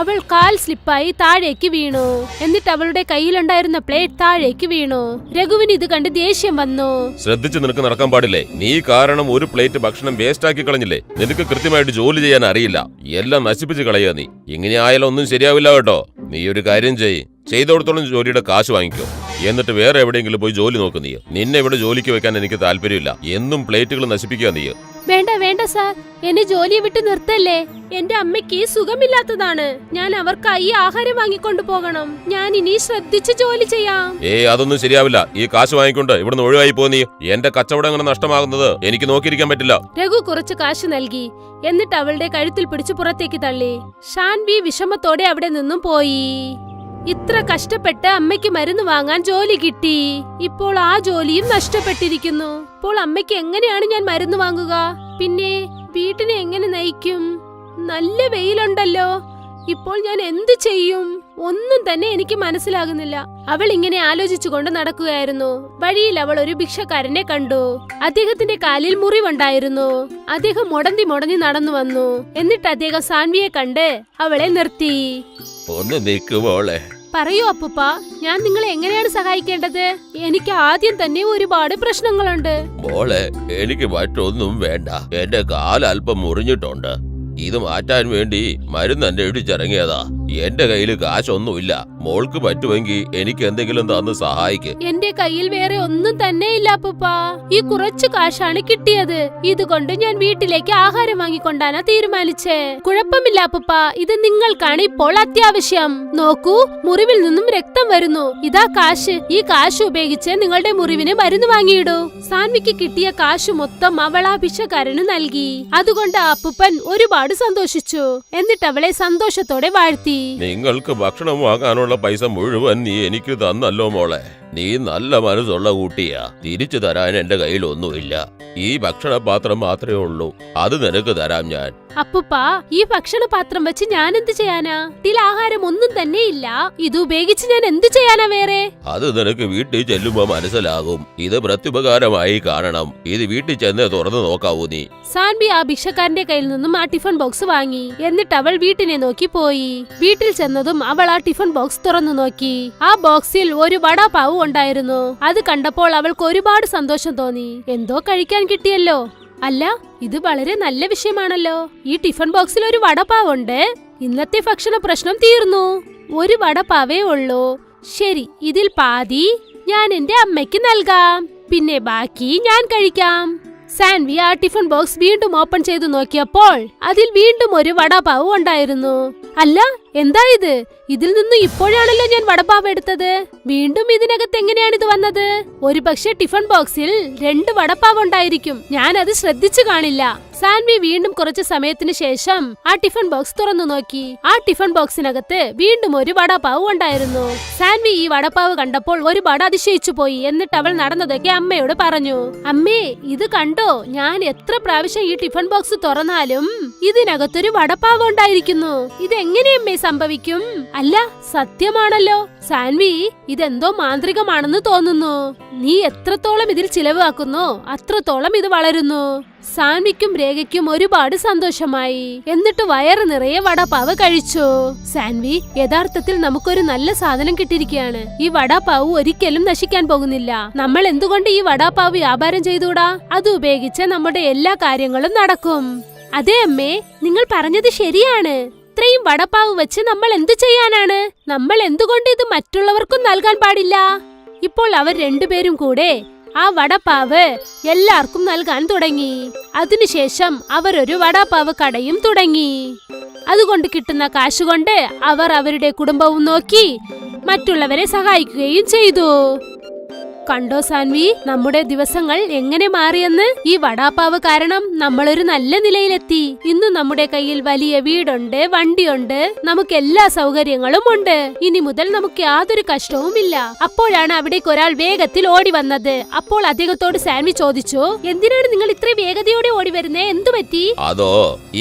അവൾ കാൽ സ്ലിപ്പായി താഴേക്ക് വീണു. എന്നിട്ട് അവളുടെ കയ്യിലുണ്ടായിരുന്ന പ്ലേറ്റ് താഴേക്ക് വീണു. രഘുവിന് ഇത് കണ്ട് ദേഷ്യം വന്നു. ശ്രദ്ധിച്ച് നിനക്ക് നടക്കാൻ പാടില്ലേ? നീ കാരണം ഒരു പ്ലേറ്റ് ഭക്ഷണം വേസ്റ്റ് ആക്കി കളഞ്ഞില്ലേ? നിനക്ക് കൃത്യമായിട്ട് ജോലി ചെയ്യാൻ അറിയില്ല. എല്ലാം നശിപ്പിച്ച് കളയാ നീ. ഇങ്ങനെ ആയാലും ഒന്നും ശരിയാവില്ല കേട്ടോ. നീ ഒരു കാര്യം ചെയ്തോടത്തോളം ജോലിയുടെ കാശ് വാങ്ങിക്കോ. എന്നിട്ട് വേറെ എവിടെയെങ്കിലും പോയി ജോലി നോക്ക്. നീ നിന്നെ ഇവിടെ ജോലിക്ക് വെക്കാൻ എനിക്ക് താല്പര്യമില്ല. എന്നും പ്ലേറ്റുകൾ നശിപ്പിക്കുക നീ. വേണ്ട വേണ്ട സാർ, എന്നെ ജോലിയെ വിട്ട് നിർത്തല്ലേ. എന്റെ അമ്മയ്ക്ക് സുഖമില്ലാത്തതാണ്. ഞാൻ അവർക്കായി ആഹാരം വാങ്ങിക്കൊണ്ടു പോകണം. ഞാൻ ഇനി ശ്രദ്ധിച്ച് ജോലി ചെയ്യാം. അതൊന്നും ശരിയാവില്ല. ഈ കാശ് വാങ്ങിക്കൊണ്ട് ഇവിടുന്ന് ഒഴിവായി പോ. നീ എന്റെ കച്ചവടം അങ്ങനെ നഷ്ടമാകുന്നത് എനിക്ക് നോക്കിയിരിക്കാൻ പറ്റില്ല. രഘു കുറച്ച് കാശ് നൽകി. എന്നിട്ട് അവളുടെ കഴുത്തിൽ പിടിച്ച് പുറത്തേക്ക് തള്ളി. ഷാൻവി വിഷമത്തോടെ അവിടെ നിന്നും പോയി. ഇത്ര കഷ്ടപ്പെട്ട് അമ്മയ്ക്ക് മരുന്ന് വാങ്ങാൻ ജോലി കിട്ടി. ഇപ്പോൾ ആ ജോലിയും നഷ്ടപ്പെട്ടിരിക്കുന്നു. ഇപ്പോൾ അമ്മയ്ക്ക് എങ്ങനെയാണ് ഞാൻ മരുന്ന് വാങ്ങുക? പിന്നെ വീട്ടിനെ എങ്ങനെ നയിക്കും? നല്ല വെയിലുണ്ടല്ലോ. ഇപ്പോൾ ഞാൻ എന്തു ചെയ്യും? ഒന്നും തന്നെ എനിക്ക് മനസ്സിലാകുന്നില്ല. അവൾ ഇങ്ങനെ ആലോചിച്ചുകൊണ്ട് നടക്കുകയായിരുന്നു. വഴിയിൽ അവൾ ഒരു ഭിക്ഷക്കാരനെ കണ്ടു. അദ്ദേഹത്തിന്റെ കാലിൽ മുറിവുണ്ടായിരുന്നു. അദ്ദേഹം മുടന്തി നടന്നു വന്നു. എന്നിട്ട് അദ്ദേഹം സാൻവിയെ കണ്ട് അവളെ നിർത്തി. ഒന്ന് നിൽക്കുമോളെ. പറയൂ അപ്പൂപ്പ, ഞാൻ നിങ്ങളെ എങ്ങനെയാണ് സഹായിക്കേണ്ടത്? എനിക്ക് ആദ്യം തന്നെ ഒരുപാട് പ്രശ്നങ്ങളുണ്ട്. മോളെ, എനിക്ക് മറ്റൊന്നും വേണ്ട. എന്റെ കാൽ അല്പം മുറിഞ്ഞിട്ടുണ്ട്. ഇത് മാറ്റാൻ വേണ്ടി മരുന്ന് അന്വേഷിച്ചിറങ്ങിയതാ. എന്റെ കയ്യിൽ കാശൊന്നുമില്ല. മോൾക്ക് പറ്റുമെങ്കിൽ എനിക്ക് എന്തെങ്കിലും തന്ന് സഹായിക്ക്. എന്റെ കയ്യിൽ വേറെ ഒന്നും തന്നെ ഇല്ല അപ്പൂപ്പ. ഈ കുറച്ചു കാശാണ് കിട്ടിയത്. ഇതുകൊണ്ട് ഞാൻ വീട്ടിലേക്ക് ആഹാരം വാങ്ങിക്കൊണ്ടാണ് തീരുമാനിച്ചേ. കുഴപ്പമില്ല അപ്പൂപ്പ, ഇത് നിങ്ങൾക്കാണ് ഇപ്പോൾ അത്യാവശ്യം. നോക്കൂ, മുറിവിൽ നിന്നും രക്തം വരുന്നു. ഇതാ കാശ്. ഈ കാശ് ഉപയോഗിച്ച് നിങ്ങളുടെ മുറിവിന് മരുന്ന് വാങ്ങിയിടൂ. സാൻവിക്ക് കിട്ടിയ കാശ് മൊത്തം അവൾ ആ ഭിക്ഷക്കാരന് നൽകി. അതുകൊണ്ട് അപ്പൂപ്പൻ ഒരുപാട് സന്തോഷിച്ചു. എന്നിട്ട് അവളെ സന്തോഷത്തോടെ വാഴ്ത്തി. നിങ്ങൾക്ക് ഭക്ഷണം വാങ്ങാനുള്ള പൈസ മുഴുവൻ നീ എനിക്ക് തന്നല്ലോ മോളെ. നീ നല്ല മനസ്സുള്ള കുട്ടിയാ. തിരിച്ചു തരാൻ എന്റെ കയ്യിൽ ഒന്നുമില്ല. ഈ ഭക്ഷണപാത്രം മാത്രമേ ഉള്ളൂ. അത് നിനക്ക് തരാം ഞാൻ. അപ്പൂപ്പ, ഈ ഭക്ഷണപാത്രം വെച്ച് ഞാൻ എന്ത് ചെയ്യാനാ? ഇതിൽ ആഹാരം ഒന്നും തന്നെ ഇല്ല. ഇത് ഉപയോഗിച്ച് ഞാൻ എന്ത് ചെയ്യാനാ വേറെ? അത് നിനക്ക് വീട്ടിൽ ചെല്ലുമ്പോ മനസ്സിലാകും. ഇത് പ്രത്യുപകാരമായി കാണണം. ഇത് വീട്ടിൽ ചെന്ന് തുറന്നു നോക്കാവൂ നീ. സാൻവി ആ ഭിക്ഷക്കാരന്റെ കയ്യിൽ നിന്നും ആ ടിഫിൻ ബോക്സ് വാങ്ങി. എന്നിട്ട് അവൾ വീട്ടിനെ നോക്കി പോയി. വീട്ടിൽ ചെന്നതും അവൾ ആ ടിഫിൻ ബോക്സ് തുറന്നു നോക്കി. ആ ബോക്സിൽ ഒരു വടാപാവ് ഉണ്ടായിരുന്നു. അത് കണ്ടപ്പോൾ അവൾക്ക് ഒരുപാട് സന്തോഷം തോന്നി. എന്തോ കഴിക്കാൻ കിട്ടിയല്ലോ. അല്ല, ഇത് വളരെ നല്ല വിഷയമാണല്ലോ. ഈ ടിഫിൻ ബോക്സിൽ ഒരു വടപാവുണ്ട്. ഇന്നത്തെ ഭക്ഷണ പ്രശ്നം തീർന്നു. ഒരു വടപാവേ ഉള്ളൂ. ശരി, ഇതിൽ പാതി ഞാൻ എന്റെ അമ്മയ്ക്ക് നൽകാം. പിന്നെ ബാക്കി ഞാൻ കഴിക്കാം. സാൻവി ആ ടിഫിൻ ബോക്സ് വീണ്ടും ഓപ്പൺ ചെയ്തു നോക്കിയപ്പോൾ അതിൽ വീണ്ടും ഒരു വടാപാവ് ഉണ്ടായിരുന്നു. അല്ല, എന്താ ഇത്? ഇതിൽ നിന്ന് ഇപ്പോഴാണല്ലോ ഞാൻ വടപാവ് എടുത്തത്. വീണ്ടും ഇതിനകത്ത് എങ്ങനെയാണ് ഇത് വന്നത്? ഒരു പക്ഷേ ടിഫിൻ ബോക്സിൽ 2 വടപാവ് ഉണ്ടായിരിക്കും. ഞാൻ അത് ശ്രദ്ധിച്ചു കാണില്ല. സാൻവി വീണ്ടും കുറച്ചു സമയത്തിന് ശേഷം ആ ടിഫിൻ ബോക്സ് തുറന്നു നോക്കി. ആ ടിഫിൻ ബോക്സിനകത്ത് വീണ്ടും ഒരു വടപാവ് ഉണ്ടായിരുന്നു. സാൻവി ഈ വടപാവ് കണ്ടപ്പോൾ ഒരുപാട് അതിശയിച്ചു പോയി. എന്നിട്ട് അവൾ നടന്നതൊക്കെ അമ്മയോട് പറഞ്ഞു. അമ്മേ, ഇത് കണ്ടോ? ഞാൻ എത്ര പ്രാവശ്യം ഈ ടിഫിൻ ബോക്സ് തുറന്നാലും ഇതിനകത്തൊരു വടപാവ് ഉണ്ടായിരിക്കുന്നു. ഇതെങ്ങനെയമ്മേ സംഭവിക്കും? അല്ല, സത്യമാണല്ലോ. സാൻവി, ഇതെന്തോ മാന്ത്രികമാണെന്ന് തോന്നുന്നു. നീ എത്രത്തോളം ഇതിൽ ചിലവാക്കുന്നോ അത്രത്തോളം ഇത് വളരുന്നു. സാൻവിക്കും രേഖയ്ക്കും ഒരുപാട് സന്തോഷമായി. എന്നിട്ട് വയറ് നിറയെ വടപാവ് കഴിച്ചു. സാൻവി, യഥാർത്ഥത്തിൽ നമുക്കൊരു നല്ല സാധനം കിട്ടിയിരിക്കുകയാണ്. ഈ വടാപാവ് ഒരിക്കലും നശിക്കാൻ പോകുന്നില്ല. നമ്മൾ എന്തുകൊണ്ട് ഈ വടാപാവ് വ്യാപാരം ചെയ്തുകൂടാ? അത് ഉപയോഗിച്ച് നമ്മുടെ എല്ലാ കാര്യങ്ങളും നടക്കും. അതെ അമ്മേ, നിങ്ങൾ പറഞ്ഞത് ശരിയാണ്. ഇത്രയും വടപാവ് വെച്ച് നമ്മൾ എന്തു ചെയ്യാനാണ്? നമ്മൾ എന്തുകൊണ്ട് ഇത് മറ്റുള്ളവർക്കും നൽകാൻ പാടില്ല? ഇപ്പോൾ അവർ രണ്ടുപേരും കൂടെ ആ വടപാവ് എല്ലാവർക്കും നൽകാൻ തുടങ്ങി. അതിനുശേഷം അവർ ഒരു വടാപാവ് കടയും തുടങ്ങി. അതുകൊണ്ട് കിട്ടുന്ന കാശുകൊണ്ട് അവർ അവരുടെ കുടുംബവും നോക്കി മറ്റുള്ളവരെ സഹായിക്കുകയും ചെയ്തു. കണ്ടോ സാൻവി, നമ്മുടെ ദിവസങ്ങൾ എങ്ങനെ മാറിയെന്ന്? ഈ വടാപാവ് കാരണം നമ്മളൊരു നല്ല നിലയിലെത്തി. ഇന്ന് നമ്മുടെ കയ്യിൽ വലിയ വീടുണ്ട്, വണ്ടിയുണ്ട്, നമുക്ക് എല്ലാ സൗകര്യങ്ങളും ഉണ്ട്. ഇനി മുതൽ നമുക്ക് യാതൊരു കഷ്ടവും ഇല്ല. അപ്പോഴാണ് അവിടേക്ക് ഒരാൾ വേഗത്തിൽ ഓടി വന്നത്. അപ്പോൾ അദ്ദേഹത്തോട് സാൻവി ചോദിച്ചു, എന്തിനാണ് നിങ്ങൾ ഇത്ര വേഗതയോടെ ഓടി വരുന്നേ? എന്തു പറ്റി? അതോ,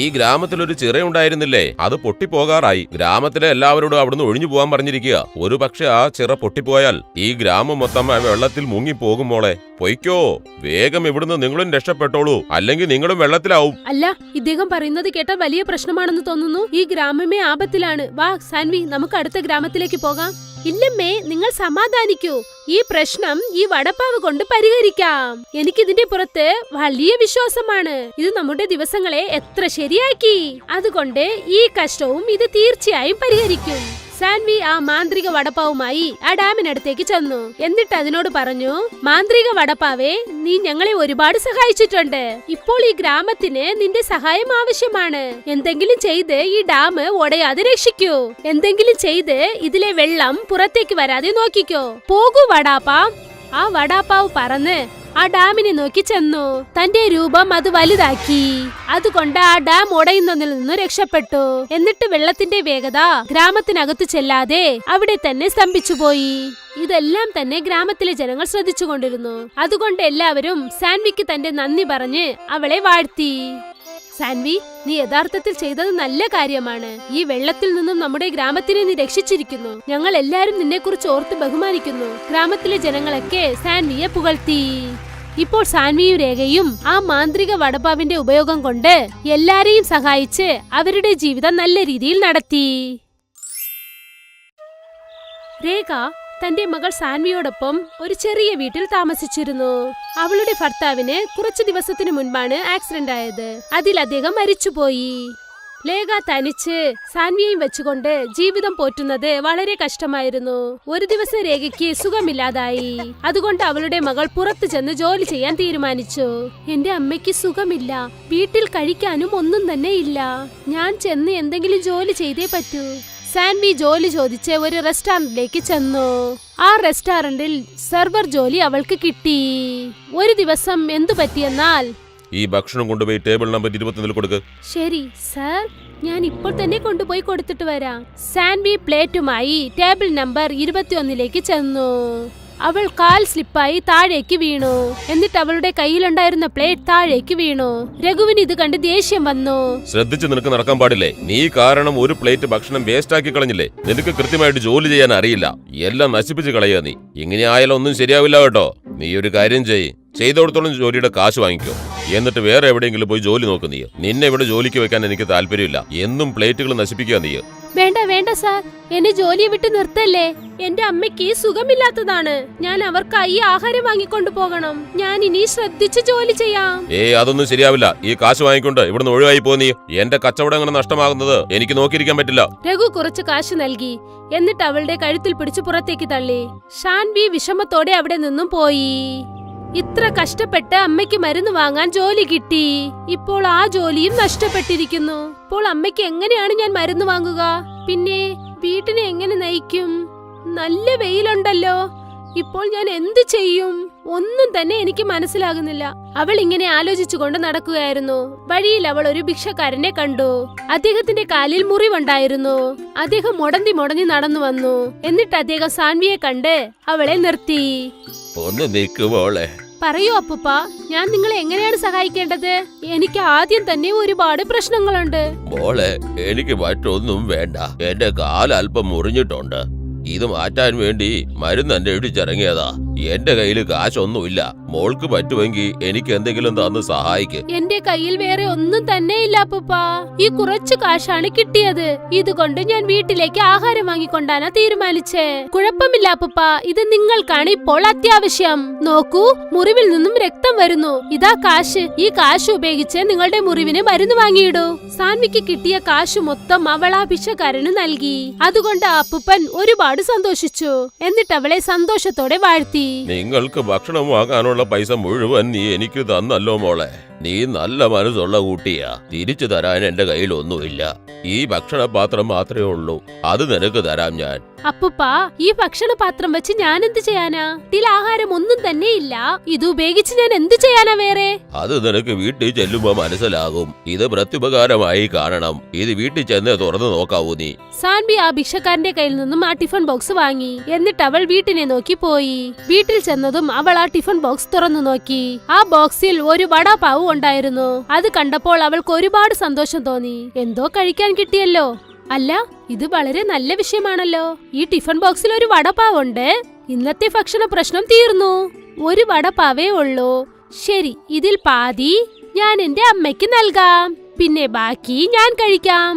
ഈ ഗ്രാമത്തിൽ ഒരു ചിറയുണ്ടായിരുന്നില്ലേ, അത് പൊട്ടിപ്പോകാറായി. ഗ്രാമത്തിലെ എല്ലാവരോടും അവിടുന്ന് ഒഴിഞ്ഞു പോകാൻ പറഞ്ഞിരിക്കുക. ഒരു പക്ഷെ ആ ചിറ പൊട്ടിപ്പോയാൽ ഈ ഗ്രാമം മൊത്തം വെള്ളത്തിൽ മുങ്ങിപ്പോകും. മോളെ, പൊയ്ക്കോ, വേഗം ഇവിടുന്ന് നിങ്ങളും രക്ഷപ്പെട്ടോളൂ, അല്ലെങ്കിൽ നിങ്ങളും വെള്ളത്തിലാവും. അല്ല, ഇദ്ദേഹം പറയുന്നത് കേട്ടാൽ വലിയ പ്രശ്നമാണെന്ന് തോന്നുന്നു. ഈ ഗ്രാമമേ ആപത്തിലാണ്. വാ സാൻവി, നമുക്ക് അടുത്ത ഗ്രാമത്തിലേക്ക് പോകാം. ഇല്ലമ്മേ, നിങ്ങൾ സമാധാനിക്കൂ. ഈ പ്രശ്നം ഈ വടപാവ് കൊണ്ട് പരിഹരിക്കാം. എനിക്കിതിന്റെ പുറത്ത് വലിയ വിശ്വാസമാണ്. ഇത് നമ്മുടെ ദിവസങ്ങളെ എത്ര ശരിയാക്കി. അതുകൊണ്ട് ഈ കഷ്ടവും ഇത് തീർച്ചയായും പരിഹരിക്കും. സാൻവി ആ മാന്ത്രിക വടപ്പാവുമായി ആ ഡാമിനടുത്തേക്ക് ചെന്നു. എന്നിട്ട് അതിനോട് പറഞ്ഞു, മാന്ത്രിക വടപ്പാവേ, നീ ഞങ്ങളെ ഒരുപാട് സഹായിച്ചിട്ടുണ്ട്. ഇപ്പോൾ ഈ ഗ്രാമത്തിന് നിന്റെ സഹായം ആവശ്യമാണ്. എന്തെങ്കിലും ചെയ്ത് ഈ ഡാം ഉടയാതെ രക്ഷിക്കൂ. എന്തെങ്കിലും ചെയ്ത് ഇതിലെ വെള്ളം പുറത്തേക്ക് വരാതെ നോക്കിക്കോ. പോകൂ വടാപ്പാ. ആ വടാപ്പാവ് പറന്ന് ആ ഡാമിനെ നോക്കി ചെന്നു. തന്റെ രൂപം അത് വലുതാക്കി. അതുകൊണ്ട് ആ ഡാം ഉടയുന്നതിൽ നിന്ന് രക്ഷപ്പെട്ടു. എന്നിട്ട് വെള്ളത്തിന്റെ വേഗത ഗ്രാമത്തിനകത്ത് ചെല്ലാതെ അവിടെ തന്നെ സ്തംഭിച്ചുപോയി. ഇതെല്ലാം തന്നെ ഗ്രാമത്തിലെ ജനങ്ങൾ ശ്രദ്ധിച്ചുകൊണ്ടിരുന്നു. അതുകൊണ്ട് എല്ലാവരും സാൻവിക്ക് തന്റെ നന്ദി പറഞ്ഞ് അവളെ വാഴ്ത്തി. സാൻവി, നീ യഥാർത്ഥത്തിൽ ചെയ്തത് നല്ല കാര്യമാണ്. ഈ വെള്ളത്തിൽ നിന്നും നമ്മുടെ ഗ്രാമത്തിനെ നീ രക്ഷിച്ചിരിക്കുന്നു. ഞങ്ങൾ എല്ലാരും നിന്നെക്കുറിച്ച് ഓർത്ത് ബഹുമാനിക്കുന്നു. ഗ്രാമത്തിലെ ജനങ്ങളൊക്കെ സാൻവിയെ പുകഴ്ത്തി. ഇപ്പോൾ സാൻവിയും രേഖയും ആ മാന്ത്രിക വടപാവിന്റെ ഉപയോഗം കൊണ്ട് എല്ലാരെയും സഹായിച്ച് അവരുടെ ജീവിതം നല്ല രീതിയിൽ നടത്തി. രേഖ തന്റെ മകൾ സാൻവിയോടൊപ്പം ഒരു ചെറിയ വീട്ടിൽ താമസിച്ചിരുന്നു. അവളുടെ ഭർത്താവിന് കുറച്ചു ദിവസത്തിനു മുൻപാണ് ആക്സിഡന്റ് ആയത്. അതിൽ അദ്ദേഹം മരിച്ചുപോയി. ലേഖ തനിച്ച് സാൻവിയെയും വെച്ചുകൊണ്ട് ജീവിതം പോറ്റുന്നത് വളരെ കഷ്ടമായിരുന്നു. ഒരു ദിവസം രേഖയ്ക്ക് സുഖമില്ലാതായി. അതുകൊണ്ട് അവളുടെ മകൾ പുറത്തു ചെന്ന് ജോലി ചെയ്യാൻ തീരുമാനിച്ചു. എന്റെ അമ്മയ്ക്ക് സുഖമില്ല, വീട്ടിൽ കഴിക്കാനും ഒന്നും തന്നെ ഇല്ല. ഞാൻ ചെന്ന് എന്തെങ്കിലും ജോലി ചെയ്തേ പറ്റൂ. സാൻവി ജോലി ചോദിച്ച് ഒരു റെസ്റ്റോറന്റിലേക്ക് ചെന്നു. ആ റെസ്റ്റോറന്റിൽ സെർവർ ജോലി അവൾക്ക് കിട്ടി. ഒരു ദിവസം എന്തു പറ്റിയെന്നാൽ, ഈ ഭക്ഷണം കൊണ്ടുപോയി ടേബിൾ നമ്പർ 21 കൊടുക്ക്. ശരി സർ, ഞാൻ ഇപ്പോൾ തന്നെ കൊണ്ടുപോയി കൊടുത്തിട്ട് വരാം. സാൻവി പ്ലേറ്റുമായി ടേബിൾ നമ്പർ 21ലേക്ക് ചെന്നു. അവൾ കാൽ സ്ലിപ്പായി താഴേക്ക് വീണു. എന്നിട്ട് അവളുടെ കയ്യിലുണ്ടായിരുന്ന പ്ലേറ്റ് താഴേക്ക് വീണു. രഘുവിന് ഇത് കണ്ട് ദേഷ്യം വന്നു. ശ്രദ്ധിച്ച് നിനക്ക് നടക്കാൻ പാടില്ലേ? നീ കാരണം ഒരു പ്ലേറ്റ് ഭക്ഷണം വേസ്റ്റ് ആക്കി കളഞ്ഞില്ലേ? നിനക്ക് കൃത്യമായിട്ട് ജോലി ചെയ്യാൻ അറിയില്ല. എല്ലാം നശിപ്പിച്ച് കളയുക നീ. ഇങ്ങനെ ആയാലും ഒന്നും ശരിയാവില്ല കേട്ടോ. നീ ഒരു കാര്യം ചെയ്തോടത്തോളം ജോലിയുടെ കാശ് വാങ്ങിക്കോ. എന്നിട്ട് വേറെ എവിടെയെങ്കിലും പോയി ജോലി നോക്ക്. നീ നിന്നെ ഇവിടെ ജോലിക്ക് വെക്കാൻ എനിക്ക് താല്പര്യമില്ല. എന്നും പ്ലേറ്റുകൾ നശിപ്പിക്കുക നീ. വേണ്ട വേണ്ട സാർ, എന്നെ ജോലിയെ വിട്ട് നിർത്തല്ലേ. എന്റെ അമ്മയ്ക്ക് സുഖമില്ലാത്തതാണ്. ഞാൻ അവർക്കായി ആഹാരം വാങ്ങിക്കൊണ്ടു പോകണം. ഞാൻ ഇനി ശ്രദ്ധിച്ച് ജോലി ചെയ്യാം. അതൊന്നും ശരിയാവില്ല. ഈ കാശ് വാങ്ങിക്കൊണ്ട് ഇവിടുന്ന് ഒഴിവായി പോ നീ. എന്റെ കച്ചവടം അങ്ങനെ നഷ്ടമാകുന്നത് എനിക്ക് നോക്കിയിരിക്കാൻ പറ്റില്ല. രഘു കുറച്ച് കാശ് നൽകി. എന്നിട്ട് അവളുടെ കഴുത്തിൽ പിടിച്ച് പുറത്തേക്ക് തള്ളി. സാൻവി വിഷമത്തോടെ അവിടെ നിന്നും പോയി. ഇത്ര കഷ്ടപ്പെട്ട് അമ്മയ്ക്ക് മരുന്ന് വാങ്ങാൻ ജോലി കിട്ടി. ഇപ്പോൾ ആ ജോലിയും നഷ്ടപ്പെട്ടിരിക്കുന്നു. ഇപ്പോൾ അമ്മയ്ക്ക് എങ്ങനെയാണ് ഞാൻ മരുന്ന് വാങ്ങുക? പിന്നെ വീട്ടിനെ എങ്ങനെ നയിക്കും? നല്ല വെയിലുണ്ടല്ലോ. ഇപ്പോൾ ഞാൻ എന്ത് ചെയ്യും? ഒന്നും തന്നെ എനിക്ക് മനസ്സിലാകുന്നില്ല. അവൾ ഇങ്ങനെ ആലോചിച്ചുകൊണ്ട് നടക്കുകയായിരുന്നു. വഴിയിൽ അവൾ ഒരു ഭിക്ഷക്കാരനെ കണ്ടു. അദ്ദേഹത്തിന്റെ കാലിൽ മുറിവുണ്ടായിരുന്നു. അദ്ദേഹം മുടന്തി നടന്നു വന്നു. എന്നിട്ട് അദ്ദേഹം സാൻവിയെ കണ്ട് അവളെ നിർത്തി. ഒന്ന് നിൽക്കുമോളെ. പറയൂ അപ്പൂപ്പ, ഞാൻ നിങ്ങളെ എങ്ങനെയാണ് സഹായിക്കേണ്ടത്? എനിക്ക് ആദ്യം തന്നെ ഒരുപാട് പ്രശ്നങ്ങളുണ്ട്. മോളെ, എനിക്ക് മറ്റൊന്നും വേണ്ട. എന്റെ കാലല്പം മുറിഞ്ഞിട്ടുണ്ട്. ഇത് മാറ്റാൻ വേണ്ടി മരുന്ന് അന്വേഷിച്ചിറങ്ങിയതാ. എന്റെ കയ്യിൽ കാശൊന്നുമില്ല. മോൾക്ക് പറ്റുമെങ്കിൽ എനിക്ക് എന്തെങ്കിലും തന്ന് സഹായിക്ക്. എന്റെ കയ്യിൽ വേറെ ഒന്നും തന്നെ ഇല്ല അപ്പൂപ്പ. ഈ കുറച്ചു കാശാണ് കിട്ടിയത്. ഇതുകൊണ്ട് ഞാൻ വീട്ടിലേക്ക് ആഹാരം വാങ്ങിക്കൊണ്ടാണ് തീരുമാനിച്ചേ. കുഴപ്പമില്ല അപ്പൂപ്പ, ഇത് നിങ്ങൾക്കാണ് ഇപ്പോൾ അത്യാവശ്യം. നോക്കൂ, മുറിവിൽ നിന്നും രക്തം വരുന്നു. ഇതാ കാശ്. ഈ കാശ് ഉപയോഗിച്ച് നിങ്ങളുടെ മുറിവിന് മരുന്ന് വാങ്ങിയിടൂ. സാൻവിക്ക് കിട്ടിയ കാശ് മൊത്തം അവൾ ആ ഭിക്ഷക്കാരന് നൽകി. അതുകൊണ്ട് അപ്പൂപ്പൻ ഒരുപാട് സന്തോഷിച്ചു. എന്നിട്ട് അവളെ സന്തോഷത്തോടെ വാഴ്ത്തി. നിങ്ങൾക്ക് ഭക്ഷണം വാങ്ങാനുള്ള പൈസ മുഴുവൻ നീ എനിക്ക് തന്നല്ലോ മോളെ. നീ നല്ല മനസ്സുള്ള കുട്ടിയാ. തിരിച്ചു തരാൻ എന്റെ കയ്യിൽ ഒന്നുമില്ല. ഈ ഭക്ഷണപാത്രം മാത്രമേ ഉള്ളൂ. അത് നിനക്ക് തരാം ഞാൻ. അപ്പൂപ്പ, ഈ ഭക്ഷണപാത്രം വെച്ച് ഞാൻ എന്ത് ചെയ്യാനാ? ഇതിൽ ആഹാരം ഒന്നും തന്നെ ഇല്ല. ഇത് ഉപയോഗിച്ച് ഞാൻ എന്ത് ചെയ്യാനാ വേറെ? അത് നിനക്ക് വീട്ടിൽ ചെല്ലുമ്പോ മനസ്സിലാകും. ഇത് പ്രത്യുപകാരമായി കാണണം. ഇത് വീട്ടിൽ ചെന്ന് തുറന്നു നോക്കാവൂ നീ. സാൻവി ആ ഭിക്ഷക്കാരന്റെ കയ്യിൽ നിന്നും ആ ടിഫിൻ ബോക്സ് വാങ്ങി. എന്നിട്ട് അവൾ വീട്ടിനെ നോക്കി പോയി. വീട്ടിൽ ചെന്നതും അവൾ ആ ടിഫിൻ ബോക്സ് തുറന്നു നോക്കി. ആ ബോക്സിൽ ഒരു വടാപാവ് ഉണ്ടായിരുന്നു. അത് കണ്ടപ്പോൾ അവൾക്ക് ഒരുപാട് സന്തോഷം തോന്നി. എന്തോ കഴിക്കാൻ കിട്ടിയല്ലോ. അല്ല, ഇത് വളരെ നല്ല വിഷയമാണല്ലോ. ഈ ടിഫിൻ ബോക്സിൽ ഒരു വടപാവുണ്ട്. ഇന്നത്തെ ഭക്ഷണ പ്രശ്നം തീർന്നു. ഒരു വടപാവേ ഉള്ളൂ. ശരി, ഇതിൽ പാതി ഞാൻ എന്റെ അമ്മയ്ക്ക് നൽകാം. പിന്നെ ബാക്കി ഞാൻ കഴിക്കാം.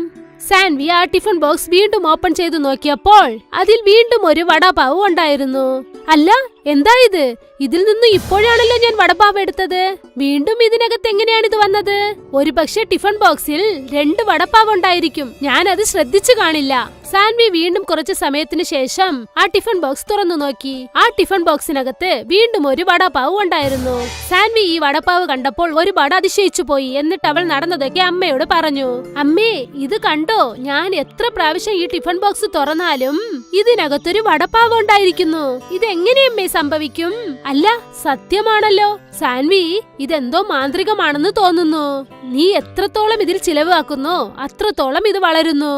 സാൻവി ആ ടിഫിൻ ബോക്സ് വീണ്ടും ഓപ്പൺ ചെയ്തു നോക്കിയപ്പോൾ അതിൽ വീണ്ടും ഒരു വടപാവ് ഉണ്ടായിരുന്നു. അല്ല, എന്താ ഇത്? ഇതിൽ നിന്ന് ഇപ്പോഴാണല്ലോ ഞാൻ വടപാവ് എടുത്തത്. വീണ്ടും ഇതിനകത്ത് എങ്ങനെയാണ് ഇത് വന്നത്? ഒരു പക്ഷേ ടിഫിൻ ബോക്സിൽ 2 വടപാവ് ഉണ്ടായിരിക്കും. ഞാൻ അത് ശ്രദ്ധിച്ചു കാണില്ല. സാൻവി വീണ്ടും കുറച്ചു സമയത്തിന് ശേഷം ആ ടിഫിൻ ബോക്സ് തുറന്നു നോക്കി. ആ ടിഫിൻ ബോക്സിനകത്ത് വീണ്ടും ഒരു വടപാവ് ഉണ്ടായിരുന്നു. സാൻവി ഈ വടപാവ് കണ്ടപ്പോൾ ഒരുപാട് അതിശയിച്ചു പോയി. എന്നിട്ട് അവൾ നടന്നതൊക്കെ അമ്മയോട് പറഞ്ഞു. അമ്മേ, ഇത് കണ്ടോ? ഞാൻ എത്ര പ്രാവശ്യം ഈ ടിഫിൻ ബോക്സ് തുറന്നാലും ഇതിനകത്തൊരു വടപാവ് ഉണ്ടായിരിക്കുന്നു. ഇതെങ്ങനെയമ്മേ സംഭവിക്കും? അല്ല, സത്യമാണല്ലോ. സാൻവി, ഇതെന്തോ മാന്ത്രികമാണെന്ന് തോന്നുന്നു. നീ എത്രത്തോളം ഇതിൽ ചിലവാക്കുന്നോ അത്രത്തോളം ഇത് വളരുന്നു.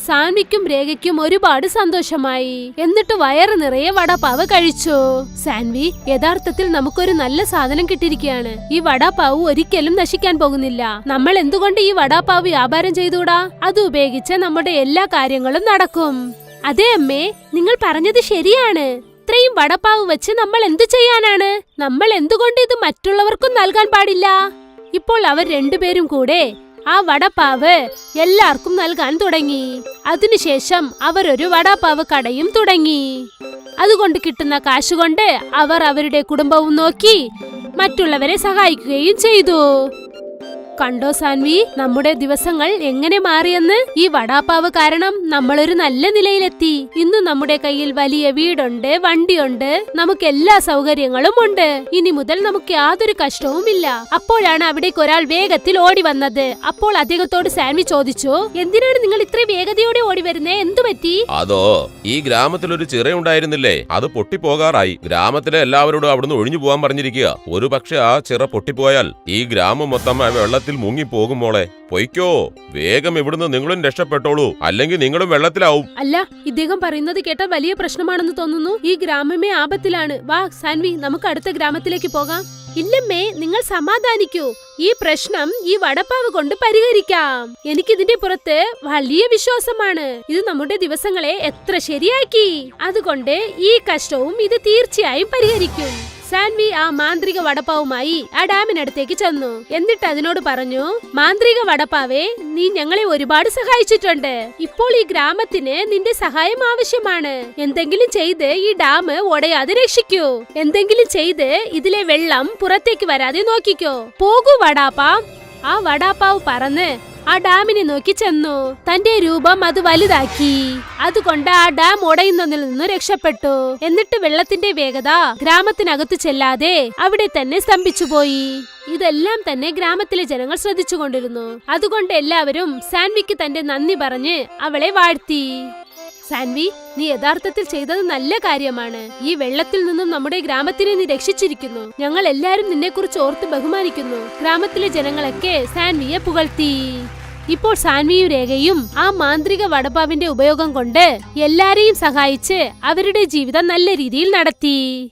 സാൻവിക്കും രേഖയ്ക്കും ഒരുപാട് സന്തോഷമായി. എന്നിട്ട് വയറ് നിറയെ വടപാവ് കഴിച്ചു. സാൻവി, യഥാർത്ഥത്തിൽ നമുക്കൊരു നല്ല സാധനം കിട്ടിയിരിക്കുകയാണ്. ഈ വടപാവ് ഒരിക്കലും നശിക്കാൻ പോകുന്നില്ല. നമ്മൾ എന്തുകൊണ്ട് ഈ വടപാവ് വ്യാപാരം ചെയ്തുകൂടാ? അത് ഉപയോഗിച്ച് നമ്മുടെ എല്ലാ കാര്യങ്ങളും നടക്കും. അതെ അമ്മേ, നിങ്ങൾ പറഞ്ഞത് ശരിയാണ്. ഇത്രയും വടപാവ് വെച്ച് നമ്മൾ എന്തു ചെയ്യാനാണ്? നമ്മൾ എന്തുകൊണ്ട് ഇത് മറ്റുള്ളവർക്കും നൽകാൻ പാടില്ല? ഇപ്പോൾ അവർ രണ്ടുപേരും കൂടെ ആ വടപാവ് എല്ലാവർക്കും നൽകാൻ തുടങ്ങി. അതിനുശേഷം അവർ ഒരു വടപാവ് കടയും തുടങ്ങി. അതുകൊണ്ട് കിട്ടുന്ന കാശുകൊണ്ട് അവർ അവരുടെ കുടുംബവും നോക്കി മറ്റുള്ളവരെ സഹായിക്കുകയും ചെയ്തു. കണ്ടോ സാൻവി, നമ്മുടെ ദിവസങ്ങൾ എങ്ങനെ മാറിയെന്ന്? ഈ വടാപാവ് കാരണം നമ്മളൊരു നല്ല നിലയിലെത്തി. ഇന്ന് നമ്മുടെ കയ്യിൽ വലിയ വീടുണ്ട്, വണ്ടിയുണ്ട്, നമുക്ക് എല്ലാ സൗകര്യങ്ങളും ഉണ്ട്. ഇനി മുതൽ നമുക്ക് യാതൊരു കഷ്ടവുമില്ല. അപ്പോഴാണ് അവിടേക്ക് ഒരാൾ വേഗത്തിൽ ഓടി വന്നത്. അപ്പോൾ അദ്ദേഹത്തോട് സാൻവി ചോദിച്ചു, എന്തിനാണ് നിങ്ങൾ ഇത്ര വേഗതയോടെ ഓടി വരുന്നേ? എന്തു പറ്റി? അതോ, ഈ ഗ്രാമത്തിൽ ഒരു ചിറയുണ്ടായിരുന്നില്ലേ, അത് പൊട്ടിപ്പോകാറായി. ഗ്രാമത്തിലെ എല്ലാവരോടും അവിടുന്ന് ഒഴിഞ്ഞു പോകാൻ പറഞ്ഞിരിക്കുക. ഒരു പക്ഷെ ആ ചിറ പൊട്ടിപ്പോയാൽ ഈ ഗ്രാമം മൊത്തം വെള്ളത്തിൽ മുങ്ങിപ്പോകും. മോളെ, പൊയ്ക്കോ, വേഗം ഇവിടുന്ന് നിങ്ങളും രക്ഷപ്പെട്ടോളൂ, അല്ലെങ്കിൽ നിങ്ങളും വെള്ളത്തിലാവും. അല്ല, ഇദ്ദേഹം പറയുന്നത് കേട്ടാൽ വലിയ പ്രശ്നമാണെന്ന് തോന്നുന്നു. ഈ ഗ്രാമമേ ആപത്തിലാണ്. വാ സാൻവി, നമുക്ക് അടുത്ത ഗ്രാമത്തിലേക്ക് പോകാം. ഇല്ലമ്മേ, നിങ്ങൾ സമാധാനിക്കൂ. ഈ പ്രശ്നം ഈ വടപാവ് കൊണ്ട് പരിഹരിക്കാം. എനിക്കിതിന്റെ പുറത്ത് വലിയ വിശ്വാസമാണ്. ഇത് നമ്മുടെ ദിവസങ്ങളെ എത്ര ശരിയാക്കി. അതുകൊണ്ട് ഈ കഷ്ടവും ഇത് തീർച്ചയായും പരിഹരിക്കും. സാൻവി ആ മാന്ത്രിക വടപ്പാവുമായി ആ ഡാമിനടുത്തേക്ക് ചെന്നു. എന്നിട്ട് അതിനോട് പറഞ്ഞു, മാന്ത്രിക വടപ്പാവേ, നീ ഞങ്ങളെ ഒരുപാട് സഹായിച്ചിട്ടുണ്ട്. ഇപ്പോൾ ഈ ഗ്രാമത്തിന് നിന്റെ സഹായം ആവശ്യമാണ്. എന്തെങ്കിലും ചെയ്ത് ഈ ഡാം ഉടയാതെ രക്ഷിക്കൂ. എന്തെങ്കിലും ചെയ്ത് ഇതിലെ വെള്ളം പുറത്തേക്ക് വരാതെ നോക്കിക്കോ. പോകൂ വടാപ്പാ. ആ വടാപ്പാവ് പറന്ന് ആ ഡാമിനെ നോക്കി ചെന്നു. തന്റെ രൂപം അത് വലുതാക്കി. അതുകൊണ്ട് ആ ഡാം ഉടയുന്നതിൽ നിന്ന് രക്ഷപ്പെട്ടു. എന്നിട്ട് വെള്ളത്തിന്റെ വേഗത ഗ്രാമത്തിനകത്ത് ചെല്ലാതെ അവിടെ തന്നെ സ്തംഭിച്ചുപോയി. ഇതെല്ലാം തന്നെ ഗ്രാമത്തിലെ ജനങ്ങൾ ശ്രദ്ധിച്ചുകൊണ്ടിരുന്നു. അതുകൊണ്ട് എല്ലാവരും സാൻവിക്ക് തന്റെ നന്ദി പറഞ്ഞ് അവളെ വാഴ്ത്തി. സാൻവി, നീ യഥാർത്ഥത്തിൽ ചെയ്തത് നല്ല കാര്യമാണ്. ഈ വെള്ളത്തിൽ നിന്നും നമ്മുടെ ഗ്രാമത്തിനെ നീ രക്ഷിച്ചിരിക്കുന്നു. ഞങ്ങൾ എല്ലാരും നിന്നെ കുറിച്ച് ഓർത്ത് ബഹുമാനിക്കുന്നു. ഗ്രാമത്തിലെ ജനങ്ങളൊക്കെ സാൻവിയെ പുകഴ്ത്തി. ഇപ്പോൾ സാൻവിയും രേഖയും ആ മാന്ത്രിക വടപ്പാവിന്റെ ഉപയോഗം കൊണ്ട് എല്ലാരെയും സഹായിച്ച് അവരുടെ ജീവിതം നല്ല രീതിയിൽ നടത്തി.